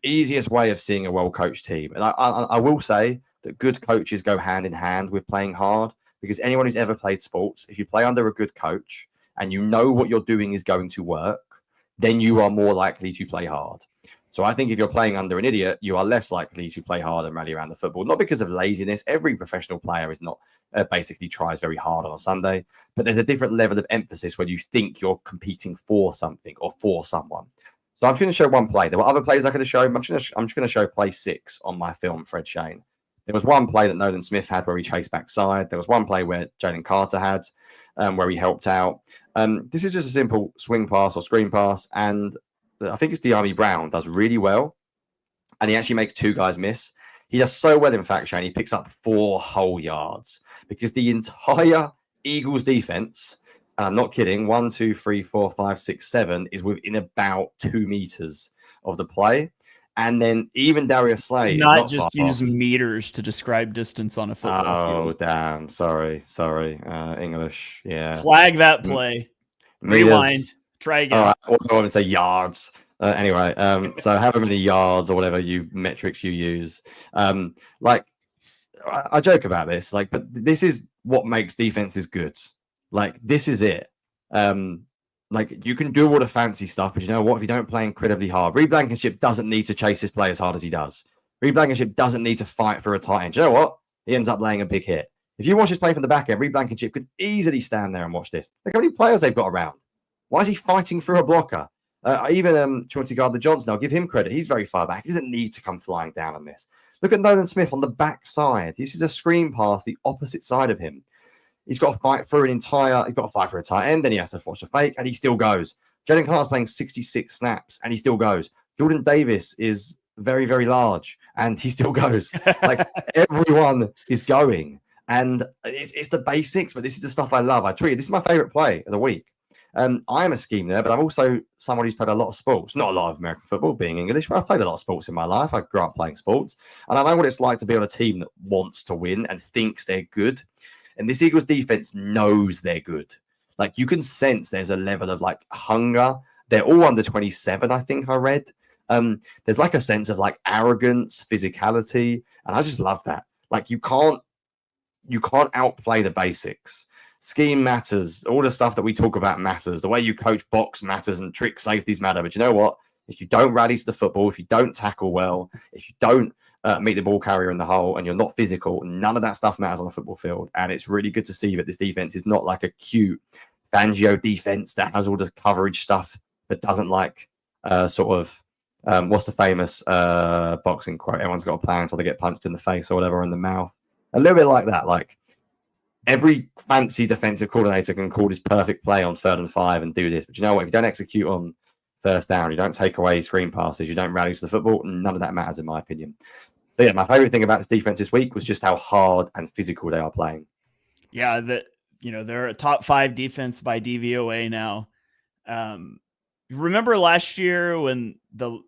The easiest way of seeing a well-coached team. And I will say that good coaches go hand in hand with playing hard. Because anyone who's ever played sports, if you play under a good coach and you know what you're doing is going to work, then you are more likely to play hard. So I think if you're playing under an idiot, you are less likely to play hard and rally around the football. Not because of laziness. Every professional player is not basically tries very hard on a Sunday. But there's a different level of emphasis when you think you're competing for something or for someone. So I'm going to show one play. There were other plays I could have shown. I'm just going to show play 6 on my film, Fred Shane. There was one play that Nolan Smith had where he chased backside. There was one play where Jaylen Carter had where he helped out. This is just a simple swing pass or screen pass. And I think it's De'Ami Brown does really well. And he actually makes 2 guys miss. He does so well, in fact, Shane. He picks up 4 whole yards because the entire Eagles defense, and I'm not kidding, 1, 2, 3, 4, 5, 6, 7 is within about 2 meters of the play. And then even Darius Slay is
Not
not
just
far
use
off.
meters to describe distance on a football
Oh,
field.
damn. Sorry. English. Yeah.
Flag that play. Rewind.
Meters.
Try again.
All right. I want to say yards. Anyway, so however many yards or whatever metrics you use. Like, I joke about this, like, but this is what makes defenses good. Like, this is it. Like, you can do all the fancy stuff, but you know what? If you don't play incredibly hard, Reed Blankenship doesn't need to chase his play as hard as he does. Reed Blankenship doesn't need to fight for a tight end. Do you know what? He ends up laying a big hit. If you watch his play from the back end, Reed Blankenship could easily stand there and watch this. Look how many players they've got around. Why is he fighting through a blocker? Even Jonny Gardner-Johnson, I'll give him credit. He's very far back. He doesn't need to come flying down on this. Look at Nolan Smith on the back side. This is a screen pass, the opposite side of him. He's got to fight through he's got to fight for a tight end, then he has to force a fake, and he still goes. Jaylen Carter's playing 66 snaps, and he still goes. Jordan Davis is very, very large, and he still goes. Like, everyone is going. And it's the basics, but this is the stuff I love. I tweeted, this is my favorite play of the week. I am a scheme there, but I'm also someone who's played a lot of sports. Not a lot of American football, being English, but I've played a lot of sports in my life. I grew up playing sports, and I know what it's like to be on a team that wants to win and thinks they're good. And this Eagles defense knows they're good. Like, you can sense there's a level of like hunger. They're all under 27, I think I read. There's like a sense of like arrogance, physicality, and I just love that. Like, you can't outplay the basics. Scheme matters. All the stuff that we talk about matters. The way you coach box matters, and trick safeties matter. But you know what? If you don't rally to the football, if you don't tackle well, if you don't meet the ball carrier in the hole, and you're not physical, none of that stuff matters on a football field. And it's really good to see that this defense is not like a cute Fangio defense that has all the coverage stuff, but doesn't like what's the famous boxing quote? Everyone's got a plan until they get punched in the face or whatever, in the mouth. A little bit like that. Like, every fancy defensive coordinator can call this perfect play on 3rd and 5 and do this. But you know what? If you don't execute on first down, you don't take away screen passes, you don't rally to the football, none of that matters, in my opinion. So yeah, my favorite thing about this defense this week was just how hard and physical they are playing.
Yeah, they're a top 5 defense by DVOA now. Remember last year when the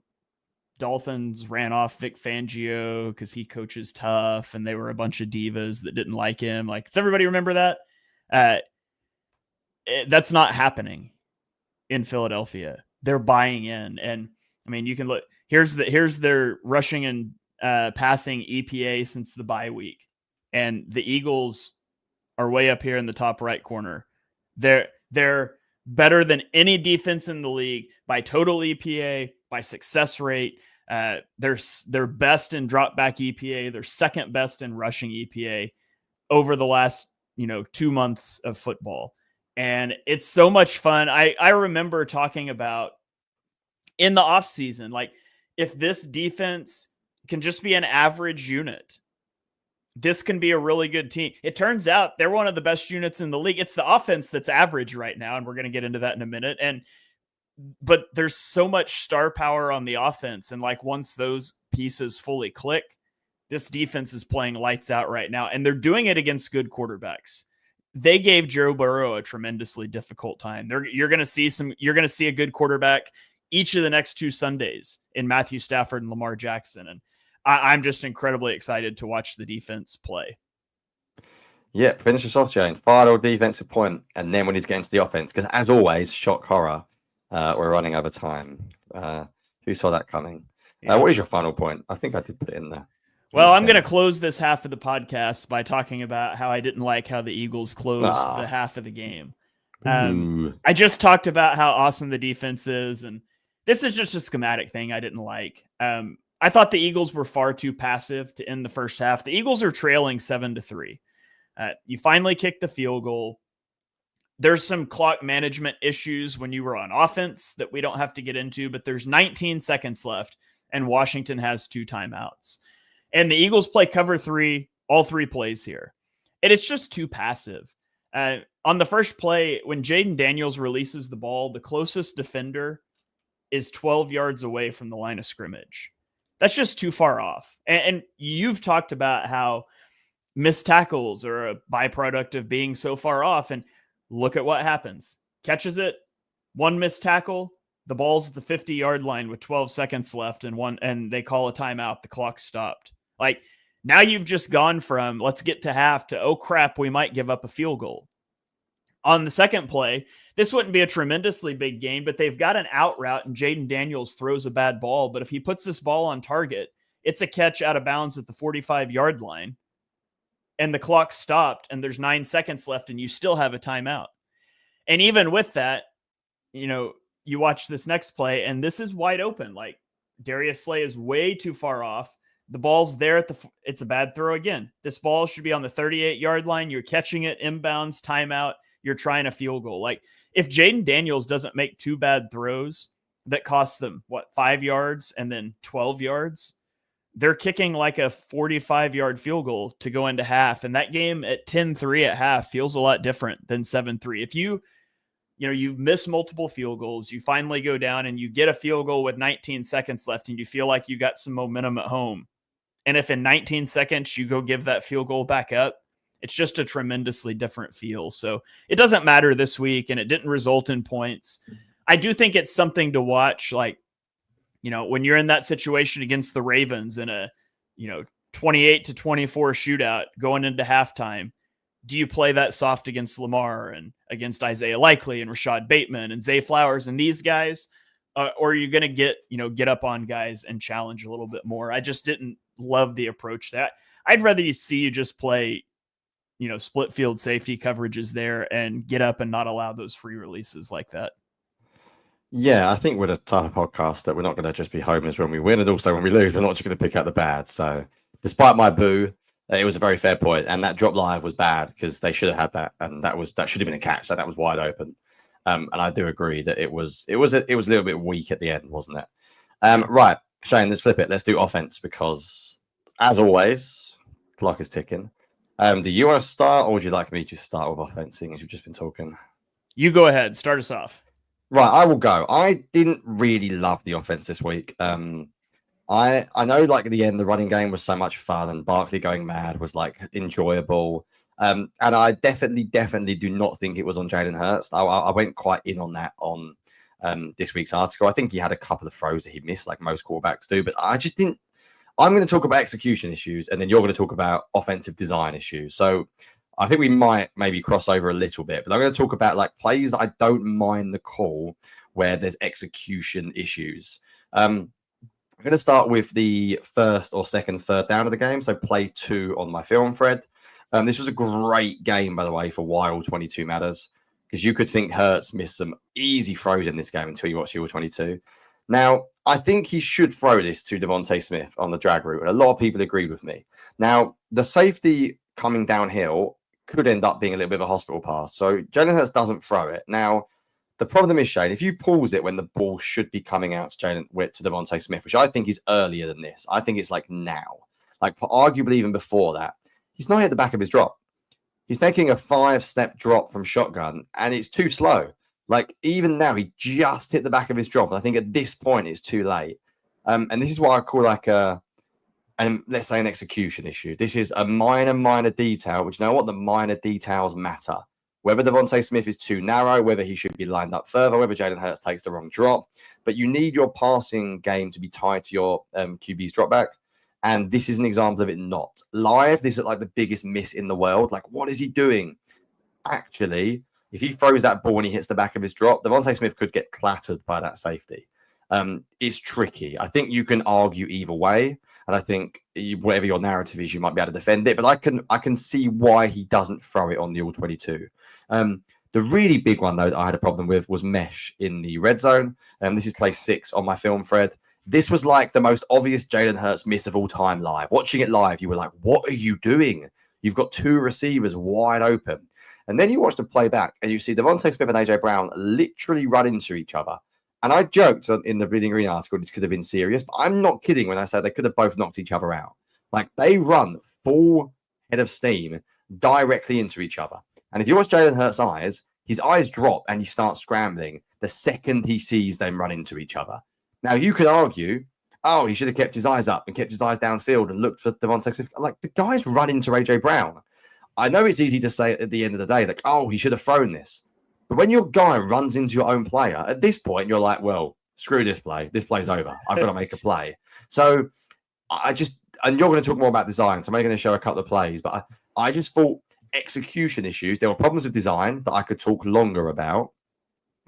Dolphins ran off Vic Fangio because he coaches tough, and they were a bunch of divas that didn't like him? Like, does everybody remember that? That's not happening in Philadelphia. They're buying in, and I mean, you can look. Here's their rushing and passing EPA since the bye week, and the Eagles are way up here in the top right corner. They're better than any defense in the league by total EPA, by success rate. They're best in drop back EPA. They're second best in rushing EPA over the last 2 months of football. And it's so much fun. I remember talking about in the offseason, like, if this defense can just be an average unit, this can be a really good team. It turns out they're one of the best units in the league. It's the offense that's average right now, and we're going to get into that in a minute. But there's so much star power on the offense, and like, once those pieces fully click, this defense is playing lights out right now, and they're doing it against good quarterbacks. They gave Joe Burrow a tremendously difficult time. You're going to see a good quarterback each of the next 2 Sundays in Matthew Stafford and Lamar Jackson. And I'm just incredibly excited to watch the defense play.
Yeah, finish us off, Jane. Final defensive point, and then we need to get into the offense, because as always, shock horror, we're running over time. Who saw that coming? Yeah. What is your final point? I think I did put it in there.
Well, I'm going to close this half of the podcast by talking about how I didn't like how the Eagles closed the half of the game. I just talked about how awesome the defense is, and this is just a schematic thing I didn't like. I thought the Eagles were far too passive to end the first half. The Eagles are trailing 7-3. You finally kick the field goal. There's some clock management issues when you were on offense that we don't have to get into, but there's 19 seconds left, and Washington has 2 timeouts. And the Eagles play cover 3, all 3 plays here. And it's just too passive. On the first play, when Jaden Daniels releases the ball, the closest defender is 12 yards away from the line of scrimmage. That's just too far off. And you've talked about how missed tackles are a byproduct of being so far off. And look at what happens. Catches it, 1 missed tackle, The ball's at the 50-yard line with 12 seconds left and they call a timeout. The clock stopped. Like, now you've just gone from let's get to half to, oh crap, we might give up a field goal. On the second play, this wouldn't be a tremendously big gain, but they've got an out route and Jayden Daniels throws a bad ball. But if he puts this ball on target, it's a catch out of bounds at the 45-yard line. And the clock stopped and there's 9 seconds left and you still have a timeout. And even with that, you watch this next play and this is wide open. Like, Darius Slay is way too far off. The ball's there it's a bad throw again. This ball should be on the 38-yard line. You're catching it inbounds, timeout. You're trying a field goal. Like, if Jayden Daniels doesn't make 2 bad throws that cost them 5 yards and then 12 yards, they're kicking like a 45-yard field goal to go into half. And that game at 10-3 at half feels a lot different than 7-3. If you miss multiple field goals, you finally go down and you get a field goal with 19 seconds left and you feel like you got some momentum at home. And if in 19 seconds you go give that field goal back up, it's just a tremendously different feel. So it doesn't matter this week and it didn't result in points. I do think it's something to watch. Like, when you're in that situation against the Ravens in a, 28-24 shootout going into halftime, do you play that soft against Lamar and against Isaiah Likely and Rashad Bateman and Zay Flowers and these guys? Or are you going to get up on guys and challenge a little bit more? I just didn't love the approach that I'd rather see you just play, split field safety coverages there and get up and not allow those free releases like that.
Yeah, I think we're the type of podcast that we're not going to just be homers when we win, and also when we lose, we're not just going to pick out the bad. So despite my boo, it was a very fair point, and that drop live was bad because they should have had that, and that should have been a catch. That was wide open. And I do agree that it was a little bit weak at the end, wasn't it? Right, Shane, let's flip it. Let's do offense because, as always, the clock is ticking. Do you want to start, or would you like me to start with offense, seeing as you've just been talking?
You go ahead. Start us off.
Right, I will go. I didn't really love the offense this week. I know, like, at the end, the running game was so much fun, and Barkley going mad was like enjoyable. And I definitely do not think it was on Jalen Hurts. I went quite in on that on this week's article. I think he had a couple of throws that he missed, like most quarterbacks do, but I just didn't. I'm going to talk about execution issues, and then you're going to talk about offensive design issues. So I think we might maybe cross over a little bit, but I'm going to talk about like plays that I don't mind the call where there's execution issues. I'm going to start with the first or second third down of the game. So play 2 on my film thread. This was a great game, by the way, for why All-22 matters, because you could think Hurts missed some easy throws in this game until you watch the All-22. Now, I think he should throw this to Devontae Smith on the drag route, and a lot of people agreed with me. Now, the safety coming downhill could end up being a little bit of a hospital pass, so Jalen Hurts doesn't throw it. Now, the problem is, Shane, if you pause it when the ball should be coming out to Devontae Smith, which I think is earlier than this, I think it's like now, like arguably even before that, he's not at the back of his drop. He's taking a 5-step drop from shotgun, and it's too slow. Like, even now, he just hit the back of his drop. And I think at this point, it's too late. And this is what I call like let's say an execution issue. This is a minor detail, which, you know what? The minor details matter. Whether Devontae Smith is too narrow, whether he should be lined up further, whether Jalen Hurts takes the wrong drop. But you need your passing game to be tied to your QB's drop back. And this is an example of it not. Live, this is like the biggest miss in the world. Like, what is he doing? Actually, if he throws that ball and he hits the back of his drop, Devontae Smith could get clattered by that safety. It's tricky. I think you can argue either way. And I think whatever your narrative is, you might be able to defend it. But I can see why he doesn't throw it on the All-22. The really big one, though, that I had a problem with was mesh in the red zone. This is play 6 on my film thread. This was like the most obvious Jalen Hurts miss of all time live. Watching it live, you were like, what are you doing? You've got 2 receivers wide open. And then you watch the play back and you see Devontae Smith and A.J. Brown literally run into each other. And I joked in the Bleeding Green article, this could have been serious, but I'm not kidding when I say they could have both knocked each other out. Like, they run full head of steam directly into each other. And if you watch Jalen Hurts' eyes, his eyes drop and he starts scrambling the second he sees them run into each other. Now, you could argue, oh, he should have kept his eyes up and kept his eyes downfield and looked for Devontae Smith. Like, the guy's run into A.J. Brown. I know it's easy to say at the end of the day, like, oh, he should have thrown this. But when your guy runs into your own player, at this point, you're like, well, screw this play. This play's over. I've got to make a play. So and you're going to talk more about design. So I'm only going to show a couple of plays, but I just thought execution issues. There were problems with design that I could talk longer about.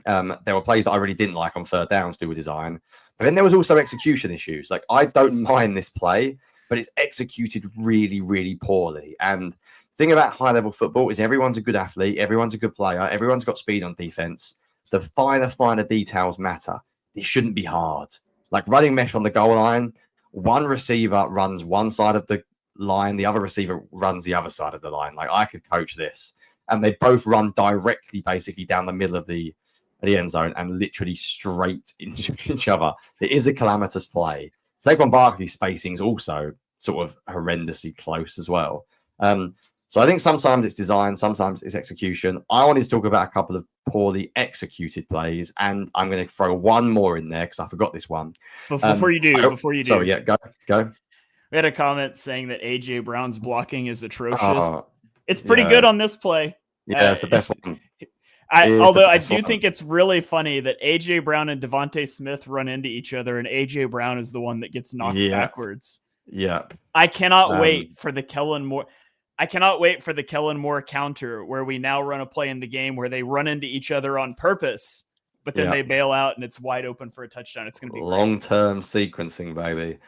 There were plays that I really didn't like on third downs to do with design. But then there was also execution issues. Like, I don't mind this play, but it's executed really, really poorly. And the thing about high-level football is everyone's a good athlete, everyone's a good player, everyone's got speed on defense. The finer details matter. It shouldn't be hard. Like running mesh on the goal line, one receiver runs one side of the line, the other receiver runs the other side of the line. Like, I could coach this. And they both run directly, basically, down the middle of the end zone and literally straight into each other. It is a calamitous play. Saquon Barkley's spacing is also sort of horrendously close as well. So I think sometimes it's design, sometimes it's execution. I wanted to talk about a couple of poorly executed plays, and I'm going to throw one more in there because I forgot this one.
Before you do.
Sorry, yeah, go.
We had a comment saying that AJ Brown's blocking is atrocious.
Oh,
it's pretty good on this play.
Yeah, it's the best one.
Although I do think it's really funny that AJ Brown and Devontae Smith run into each other, and AJ Brown is the one that gets knocked backwards.
Yeah.
I cannot wait for the Kellen Moore. I cannot wait for the Kellen Moore counter where we now run a play in the game where they run into each other on purpose, but then they bail out and it's wide open for a touchdown. It's going to be
long-term sequencing, baby.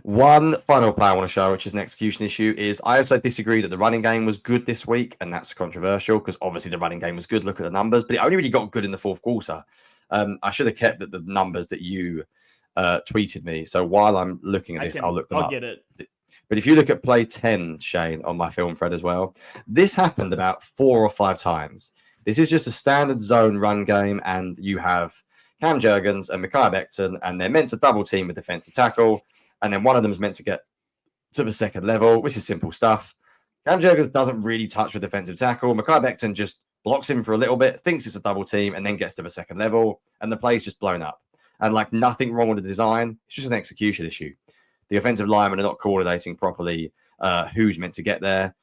One final play I want to show, which is an execution issue, is I also disagree that the running game was good this week, and that's controversial because obviously the running game was good. Look at the numbers, but it only really got good in the fourth quarter. I should have kept the numbers that you tweeted me. So while I'm looking at this, I'll look them up.
I'll get it.
But if you look at play 10, Shane, on my film thread as well, this happened about 4 or 5 times. This is just a standard zone run game, and you have Cam Jurgens and Mekhi Becton, and they're meant to double team a defensive tackle, and then one of them is meant to get to the second level, which is simple stuff. Cam Jurgens doesn't really touch the defensive tackle. Mekhi Becton just blocks him for a little bit, thinks it's a double team, and then gets to the second level, and the play's just blown up. And like, nothing wrong with the design. It's just an execution issue. The offensive linemen are not coordinating properly who's meant to get there,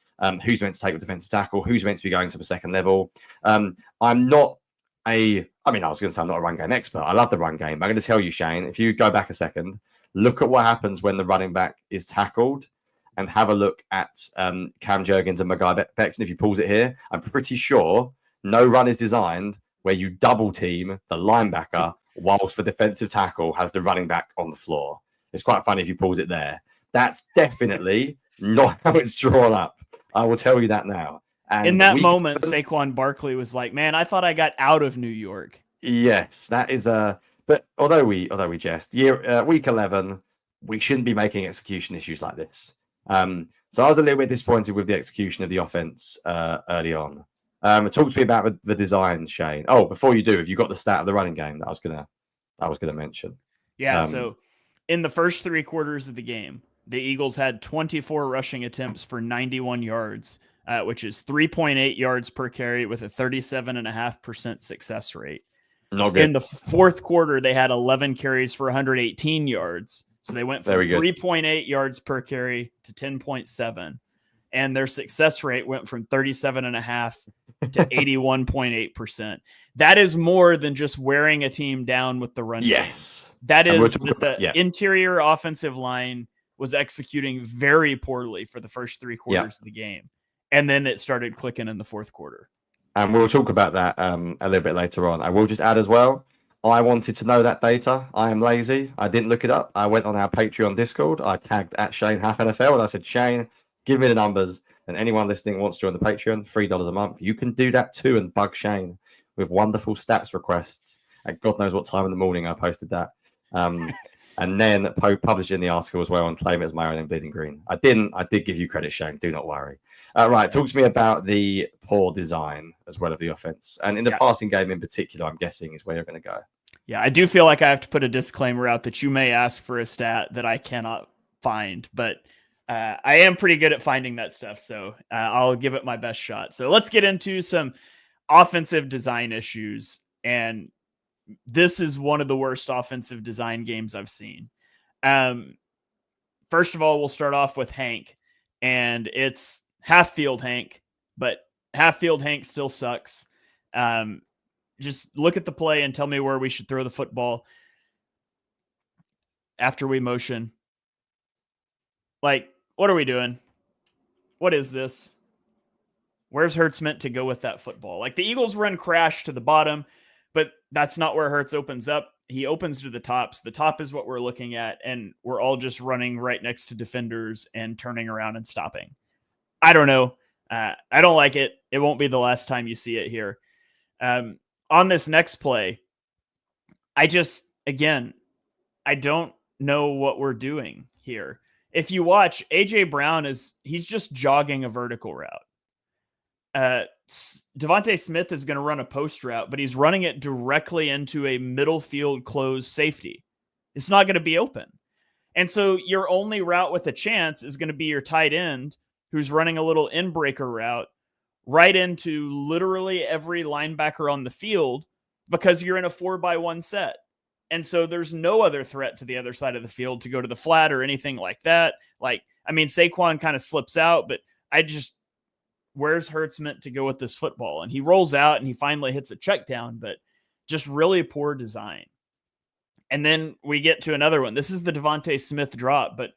who's meant to take the defensive tackle, who's meant to be going to the second level. I'm not I was going to say I'm not a run game expert. I love the run game. I'm going to tell you, Shane, if you go back a second, look at what happens when the running back is tackled and have a look at Cam Jurgens and Mekhi Becton. If you pause it here, I'm pretty sure no run is designed where you double team the linebacker whilst the defensive tackle has the running back on the floor. It's quite funny if you pause it there. That's definitely not how it's drawn up. I will tell you that now. And
in that moment, Saquon Barkley was like, "Man, I thought I got out of New York."
Yes, that is But although we jest, week 11, we shouldn't be making execution issues like this. So I was a little bit disappointed with the execution of the offense early on. Talk to me about the design, Shane. Oh, before you do, have you got the stat of the running game that I was gonna mention?
Yeah. So in the first 3 quarters of the game, the Eagles had 24 rushing attempts for 91 yards, which is 3.8 yards per carry with a 37.5% success rate.
Not good.
In the fourth quarter, they had 11 carries for 118 yards. So they went from 3.8 yards per carry to 10.7. And their success rate went from 37.5 to 81.8%. That is more than just wearing a team down with the run.
Yes.
Game. That is that the interior offensive line was executing very poorly for the first 3 quarters of the game. And then it started clicking in the fourth quarter. And
we'll talk about that a little bit later on. I will just add as well, I wanted to know that data. I am lazy. I didn't look it up. I went on our Patreon Discord. I tagged at Shane Half NFL and I said, Shane, give me the numbers. And anyone listening wants to join the Patreon, $3 a month. You can do that too and bug Shane with wonderful stats requests. At God knows what time in the morning I posted that. And then published in the article as well and claim it as my own and Bleeding Green. I did give you credit, Shane. Do not worry. Right. Talk to me about the poor design as well of the offense. And in the passing game in particular, I'm guessing is where you're going to go. Yeah,
I do feel like I have to put a disclaimer out that you may ask for a stat that I cannot find, but I am pretty good at finding that stuff. So I'll give it my best shot. So let's get into some offensive design issues. And this is one of the worst offensive design games I've seen. First of all, we'll start off with Hank, and it's half field Hank, but half field Hank still sucks. just look at the play and tell me where we should throw the football after we motion. Like, what are we doing? What is this? Where's Hurts meant to go with that football? Like, the Eagles run crash to the bottom, but that's not where Hurts opens up. He opens to the top. So the top is what we're looking at, and we're all just running right next to defenders and turning around and stopping. I don't know. I don't like it. It won't be the last time you see it here. On this next play, I don't know what we're doing here. If you watch, A.J. Brown he's just jogging a vertical route. Devontae Smith is going to run a post route, but he's running it directly into a middle field closed safety. It's not going to be open. And so your only route with a chance is going to be your tight end, who's running a little in-breaker route right into literally every linebacker on the field, because you're in a 4-by-1 set. And so there's no other threat to the other side of the field to go to the flat or anything like that. Like, I mean, Saquon kind of slips out, but where's Hurts meant to go with this football? And he rolls out and he finally hits a check down, but just really poor design. And then we get to another one. This is the Devontae Smith drop, but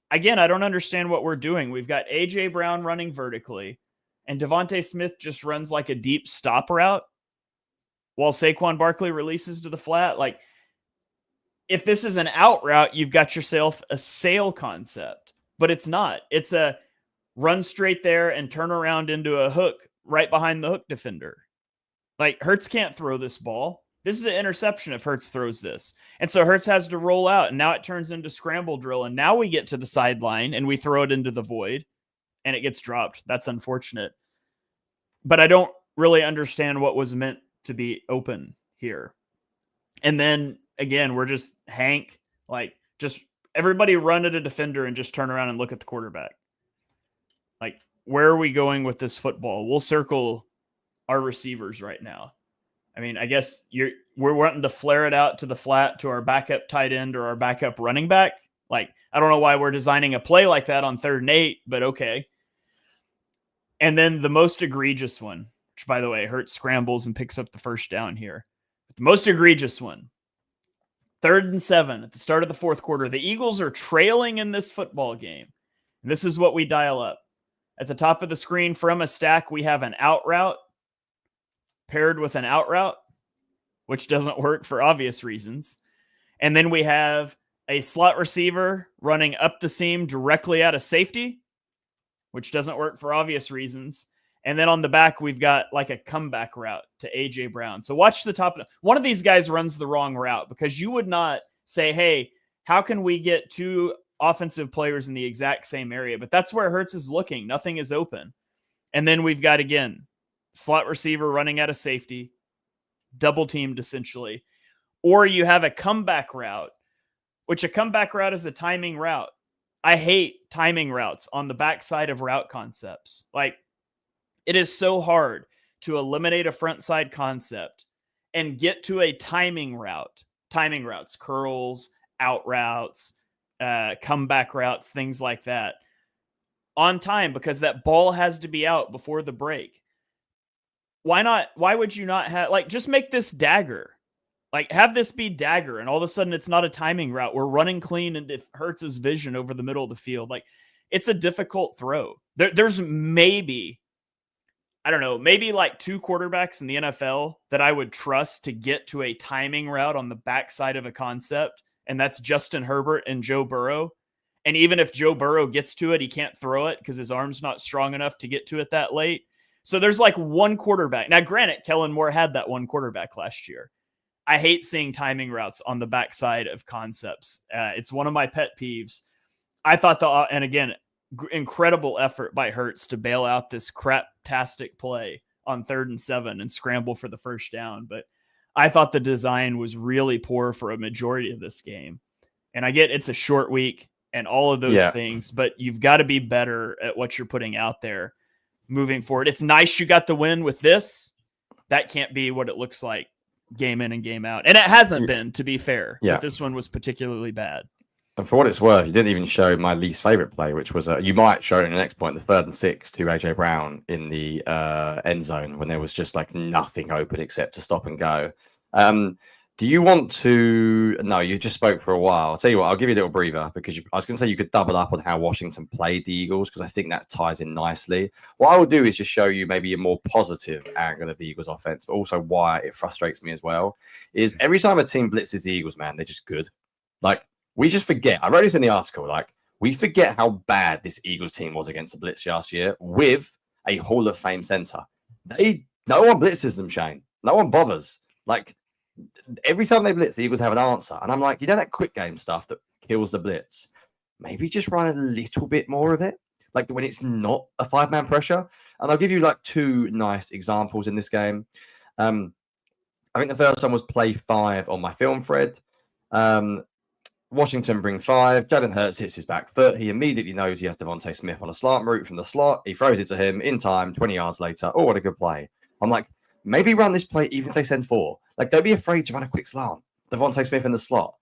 again, I don't understand what we're doing. We've got A.J. Brown running vertically, and Devontae Smith just runs like a deep stop route while Saquon Barkley releases to the flat. Like, if this is an out route, you've got yourself a sail concept, but it's not. It's a run straight there and turn around into a hook right behind the hook defender. Like, Hurts can't throw this ball. This is an interception if Hurts throws this. And so Hurts has to roll out, and now it turns into scramble drill. And now we get to the sideline and we throw it into the void and it gets dropped. That's unfortunate. But I don't really understand what was meant to be open here. And then again, we're just just everybody run at a defender and just turn around and look at the quarterback. Like, where are we going with this football? We'll circle our receivers right now. I mean, I guess we're wanting to flare it out to the flat to our backup tight end or our backup running back. Like, I don't know why we're designing a play like that on 3rd and 8, but okay. And then the most egregious one, which, by the way, Hurts scrambles and picks up the first down here. But the most egregious one, 3rd and 7 at the start of the 4th quarter. The Eagles are trailing in this football game. And this is what we dial up. At the top of the screen from a stack, we have an out route paired with an out route, which doesn't work for obvious reasons. And then we have a slot receiver running up the seam directly out of safety, which doesn't work for obvious reasons. And then on the back, we've got like a comeback route to A.J. Brown. So watch the top. One of these guys runs the wrong route, because you would not say, hey, how can we get 2 offensive players in the exact same area? But that's where Hurts is looking. Nothing is open. And then we've got, again, slot receiver running out of safety, double teamed essentially. Or you have a comeback route, which a comeback route is a timing route. I hate timing routes on the backside of route concepts. Like, it is so hard to eliminate a front side concept and get to a timing route. Timing routes, curls, out routes, comeback routes, things like that on time, because that ball has to be out before the break. Why not? Why would you not have, just make this dagger? Like, have this be dagger, and all of a sudden it's not a timing route. We're running clean and it hurts his vision over the middle of the field. Like, it's a difficult throw. There's maybe, I don't know, maybe like 2 quarterbacks in the NFL that I would trust to get to a timing route on the backside of a concept, and that's Justin Herbert and Joe Burrow. And even if Joe Burrow gets to it, he can't throw it because his arm's not strong enough to get to it that late. So there's like 1 quarterback. Now, granted, Kellen Moore had that 1 quarterback last year. I hate seeing timing routes on the backside of concepts. It's one of my pet peeves. I thought and again, incredible effort by Hurts to bail out this crap-tastic play on 3rd and 7 and scramble for the first down. But I thought the design was really poor for a majority of this game. And I get it's a short week and all of those things, but you've got to be better at what you're putting out there moving forward. It's nice you got the win with this. That can't be what it looks like game in and game out. And it hasn't been, to be fair.
Yeah.
But this one was particularly bad.
And for what it's worth, you didn't even show my least favorite play, which was you might show it in the next point, the 3rd and 6 to AJ Brown in the end zone when there was just like nothing open except to stop and go. Do you want to? No, you just spoke for a while. I'll tell you what, I'll give you a little breather because I was going to say you could double up on how Washington played the Eagles because I think that ties in nicely. What I will do is just show you maybe a more positive angle of the Eagles offense, but also why it frustrates me as well. Is every time a team blitzes the Eagles, man, they're just good. Like, we just forget. I wrote this in the article. Like, we forget how bad this Eagles team was against the Blitz last year with a Hall of Fame center. No one blitzes them, Shane. No one bothers. Like, every time they blitz, the Eagles have an answer. And I'm like, that quick game stuff that kills the blitz, maybe just run a little bit more of it. Like when it's not a 5-man pressure. And I'll give you like 2 nice examples in this game. I think the first one was play 5 on my film thread. Washington bring 5. Jalen Hurts hits his back foot. He immediately knows he has Devontae Smith on a slant route from the slot. He throws it to him in time, 20 yards later. Oh, what a good play. I'm like, maybe run this play even if they send 4. Like, don't be afraid to run a quick slant. Devontae Smith in the slot.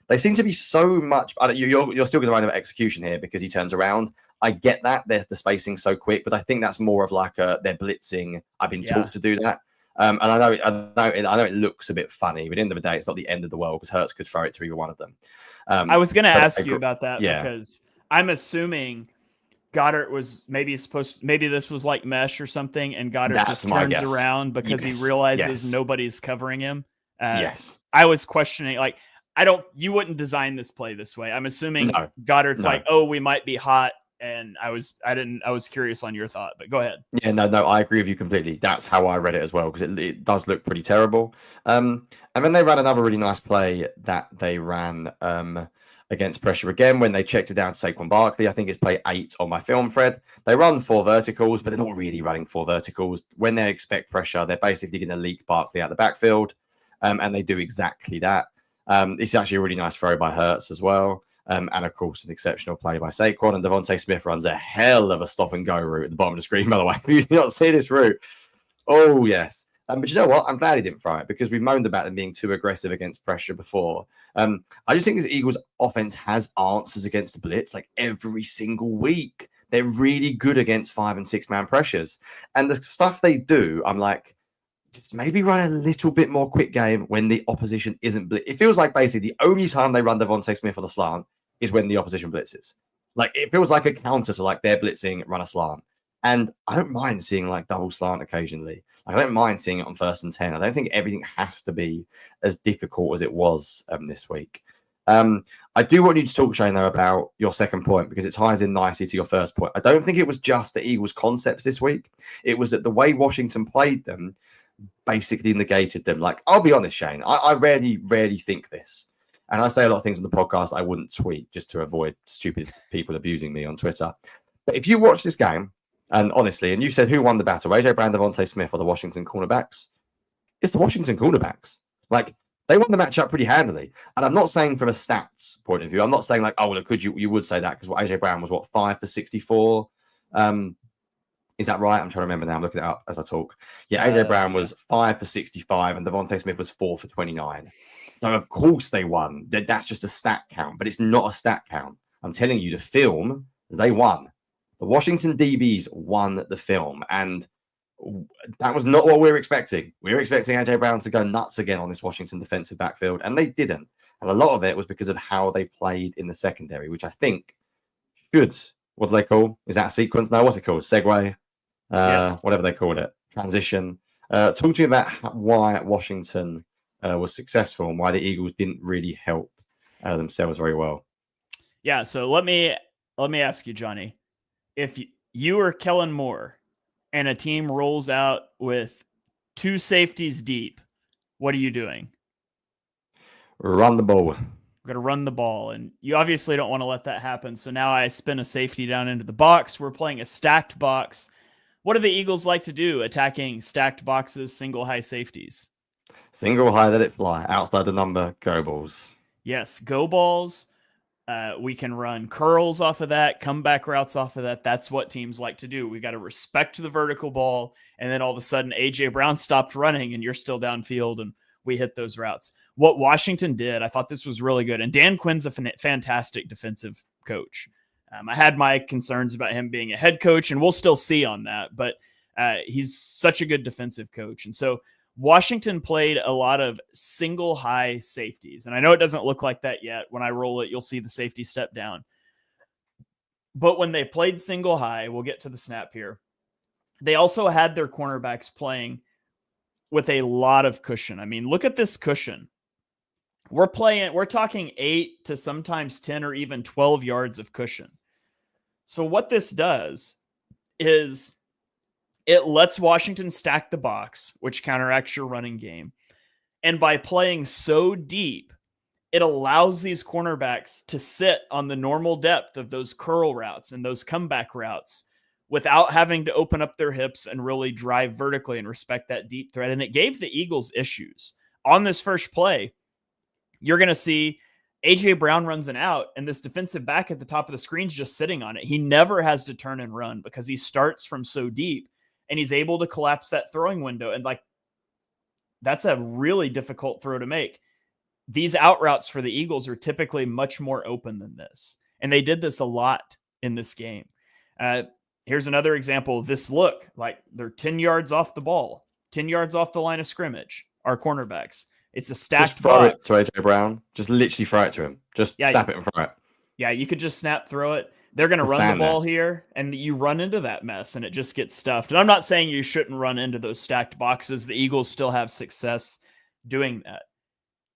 They seem to be so much. You're still going to run an execution here because he turns around. I get that. There's the spacing so quick, but I think that's more of like they're blitzing. I've been taught to do that. And I know it looks a bit funny, but at the end of the day, it's not the end of the world because Hurts could throw it to either one of them.
I was going to ask you about that because I'm assuming Goddard was maybe this was like mesh or something, and Goddard just turns around because he realizes nobody's covering him. I was questioning, like, you wouldn't design this play this way. I'm assuming Goddard's like, oh, we might be hot. And I was curious on your thought, but go ahead.
Yeah, no, I agree with you completely. That's how I read it as well, because it does look pretty terrible. And then they ran another really nice play that they ran against pressure again when they checked it down to Saquon Barkley. I think it's play 8 on my film thread. They run 4 verticals, but they're not really running 4 verticals. When they expect pressure, they're basically going to leak Barkley out the backfield, and they do exactly that. It's actually a really nice throw by Hurts as well. And of course, an exceptional play by Saquon. And Devontae Smith runs a hell of a stop and go route at the bottom of the screen, by the way. You do not see this route. Oh, yes. But you know what? I'm glad he didn't throw it because we've moaned about them being too aggressive against pressure before. I just think this Eagles offense has answers against the blitz like every single week. They're really good against 5- and 6-man pressures. And the stuff they do, I'm like, just maybe run a little bit more quick game when the opposition isn't blitz. It feels like basically the only time they run Devontae Smith on the slant is when the opposition blitzes. Like, it feels like a counter to like they're blitzing, run a slant. And I don't mind seeing like double slant occasionally. Like, I don't mind seeing it on 1st and 10. I don't think everything has to be as difficult as it was this week. I do want you to talk, Shane, though, about your second point because it ties in nicely to your first point. I don't think it was just the Eagles' concepts this week. It was that the way Washington played them basically negated them. Like, I'll be honest, Shane, I rarely think this. And I say a lot of things on the podcast I wouldn't tweet just to avoid stupid people abusing me on Twitter. But if you watch this game, and honestly, and you said who won the battle, AJ Brown, Devontae Smith, or the Washington cornerbacks? It's the Washington cornerbacks. Like, they won the matchup pretty handily. And I'm not saying from a stats point of view. I'm not saying like, oh, well, could you would say that because AJ Brown was 5 for 64. Is that right? I'm trying to remember now. I'm looking it up as I talk. Yeah, AJ Brown was 5 for 65 and Devontae Smith was 4 for 29. So of course they won. That's just a stat count, but it's not a stat count. I'm telling you, the film, they won. The Washington DBs won the film, and that was not what we were expecting. We were expecting AJ Brown to go nuts again on this Washington defensive backfield, and they didn't. And a lot of it was because of how they played in the secondary, which I think should, what do they call? Is that a sequence? No, what's it called? Segue? Yes. Whatever they called it. Transition. Talk to me about why Washington was successful and why the Eagles didn't really help themselves very well.
Yeah, so let me ask you, Johnny, if you are Kellen Moore and a team rolls out with 2 safeties deep, what are you doing?
Run the ball.
We're going to run the ball, and you obviously don't want to let that happen. So now I spin a safety down into the box. We're playing a stacked box. What do the Eagles like to do attacking stacked boxes, single high safeties?
Single high, let it fly. Outside the number, go balls.
Yes, go balls. We can run curls off of that, comeback routes off of that. That's what teams like to do. We got to respect the vertical ball, and then all of a sudden, AJ Brown stopped running, and you're still downfield, and we hit those routes. What Washington did, I thought this was really good. And Dan Quinn's a fantastic defensive coach. I had my concerns about him being a head coach, and we'll still see on that, but he's such a good defensive coach. And so Washington played a lot of single high safeties. And I know it doesn't look like that yet. When I roll it, you'll see the safety step down. But when they played single high, we'll get to the snap here. They also had their cornerbacks playing with a lot of cushion. I mean, look at this cushion. We're talking 8 to sometimes 10 or even 12 yards of cushion. So what this does is it lets Washington stack the box, which counteracts your running game. And by playing so deep, it allows these cornerbacks to sit on the normal depth of those curl routes and those comeback routes without having to open up their hips and really drive vertically and respect that deep threat. And it gave the Eagles issues. On this first play, you're going to see A.J. Brown runs an out, and this defensive back at the top of the screen's just sitting on it. He never has to turn and run because he starts from so deep, and he's able to collapse that throwing window. And that's a really difficult throw to make. These out routes for the Eagles are typically much more open than this. And they did this a lot in this game. Here's another example of this look. Like they're 10 yards off the ball, 10 yards off the line of scrimmage, our cornerbacks. It's a stacked
just throw
box.
it to A.J. Brown. Just literally throw it to him. Just snap it and throw it.
Yeah, you could just snap, throw it. They're going to run the ball here, and you run into that mess, and it just gets stuffed. And I'm not saying you shouldn't run into those stacked boxes. The Eagles still have success doing that.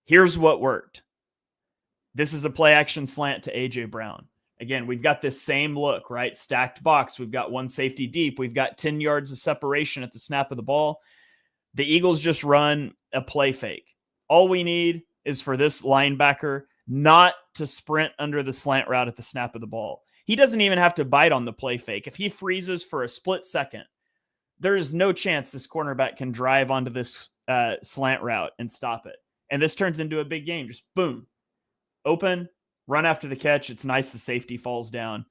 Here's what worked. This is a play action slant to A.J. Brown. Again, we've got this same look, right? Stacked box. We've got one safety deep. We've got 10 yards of separation at the snap of the ball. The Eagles just run a play fake. All we need is for this linebacker not to sprint under the slant route at the snap of the ball. He doesn't even have to bite on the play fake. If he freezes for a split second, there is no chance this cornerback can drive onto this slant route and stop it. And this turns into a big game. Just boom, open, run after the catch. It's nice the safety falls down.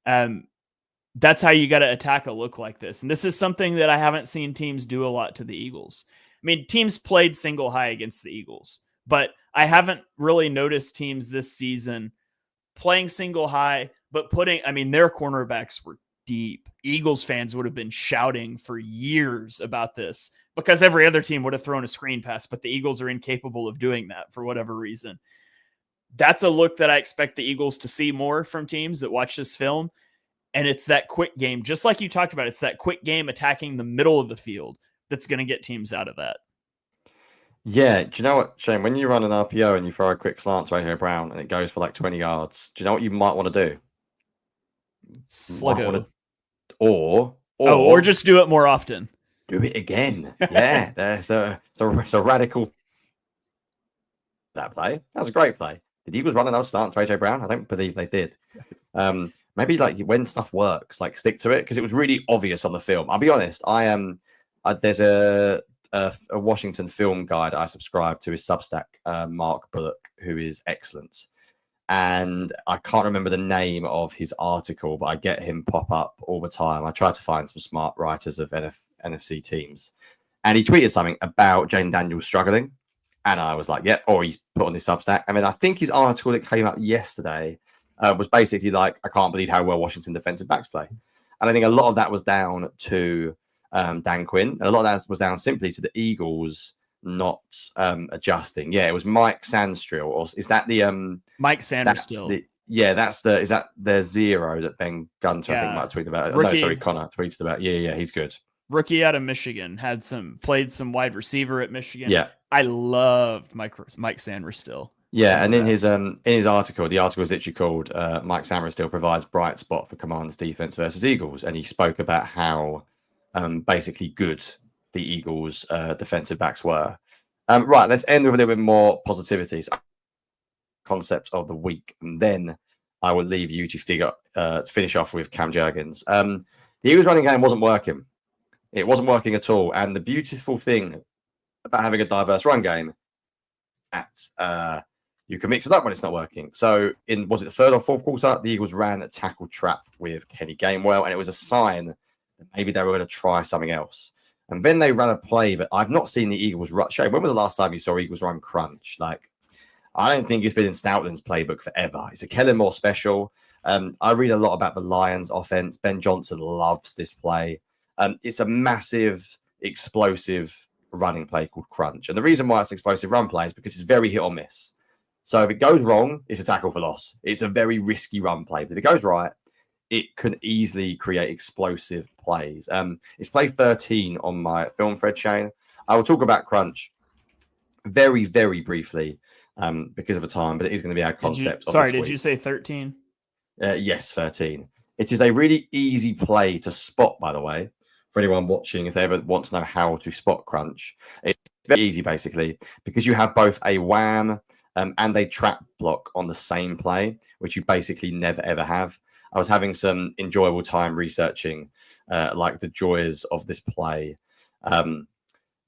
That's how you got to attack a look like this. And this is something that I haven't seen teams do a lot to the Eagles. I mean, teams played single high against the Eagles, but I haven't really noticed teams this season playing single high, but their cornerbacks were deep. Eagles fans would have been shouting for years about this because every other team would have thrown a screen pass, but the Eagles are incapable of doing that for whatever reason. That's a look that I expect the Eagles to see more from teams that watch this film. And it's that quick game, just like you talked about, it's that quick game attacking the middle of the field that's going to get teams out of that.
Yeah. Do you know what, Shane? When you run an RPO and you throw a quick slant to A.J. Brown and it goes for like 20 yards, do you know what you might want to do?
Sluggo.
Or
just do it more often.
Do it again. Yeah. There's a radical that play. That was a great play. Did the Eagles run another slant to A.J. Brown? I don't believe they did. Maybe like when stuff works, like stick to it because it was really obvious on the film. I'll be honest. There's a Washington film guide I subscribe to, his Substack, Mark Bullock, who is excellent. And I can't remember the name of his article, but I get him pop up all the time. I try to find some smart writers of NFC teams. And he tweeted something about Jaylen Daniels struggling. And I was like, yep, or he's put on his Substack. I mean, I think his article that came out yesterday was basically like, I can't believe how well Washington defensive backs play. And I think a lot of that was down to Dan Quinn. And a lot of that was down simply to the Eagles not adjusting. Yeah, it was Mike Sandstrill. Or is that the
Mike Sandstrill?
Is that the zero that Ben Gunter I think might tweet about? Rookie, no, sorry, Connor tweeted about. Yeah, he's good.
Rookie out of Michigan, played some wide receiver at Michigan.
Yeah,
I loved Mike Sandstrill.
Yeah, and in his article, the article is literally called Mike Sandstrill provides bright spot for Commanders defense versus Eagles, and he spoke about how basically good the Eagles defensive backs were. Right, let's end with a little bit more positivity. So, concept of the week, and then I will leave you to finish off with Cam Jurgens. The Eagles running game wasn't working. It wasn't working at all. And the beautiful thing about having a diverse run game, you can mix it up when it's not working. So was it the third or fourth quarter, the Eagles ran a tackle trap with Kenny Gainwell, and it was a sign that maybe they were going to try something else. And then they run a play that I've not seen the Eagles run. Shane, when was the last time you saw Eagles run crunch? Like, I don't think it's been in Stoutland's playbook forever. It's a Kellen Moore special. I read a lot about the Lions offense. Ben Johnson loves this play. It's a massive, explosive running play called crunch. And the reason why it's an explosive run play is because it's very hit or miss. So if it goes wrong, it's a tackle for loss. It's a very risky run play. But if it goes right, it can easily create explosive plays. It's play 13 on my film thread, Shane. I will talk about crunch very, very briefly because of the time, but it is going to be our concept.
Did you say 13?
Yes, 13. It is a really easy play to spot, by the way, for anyone watching, if they ever want to know how to spot crunch. It's very easy, basically, because you have both a wham and a trap block on the same play, which you basically never, ever have. I was having some enjoyable time researching like the joys of this play. And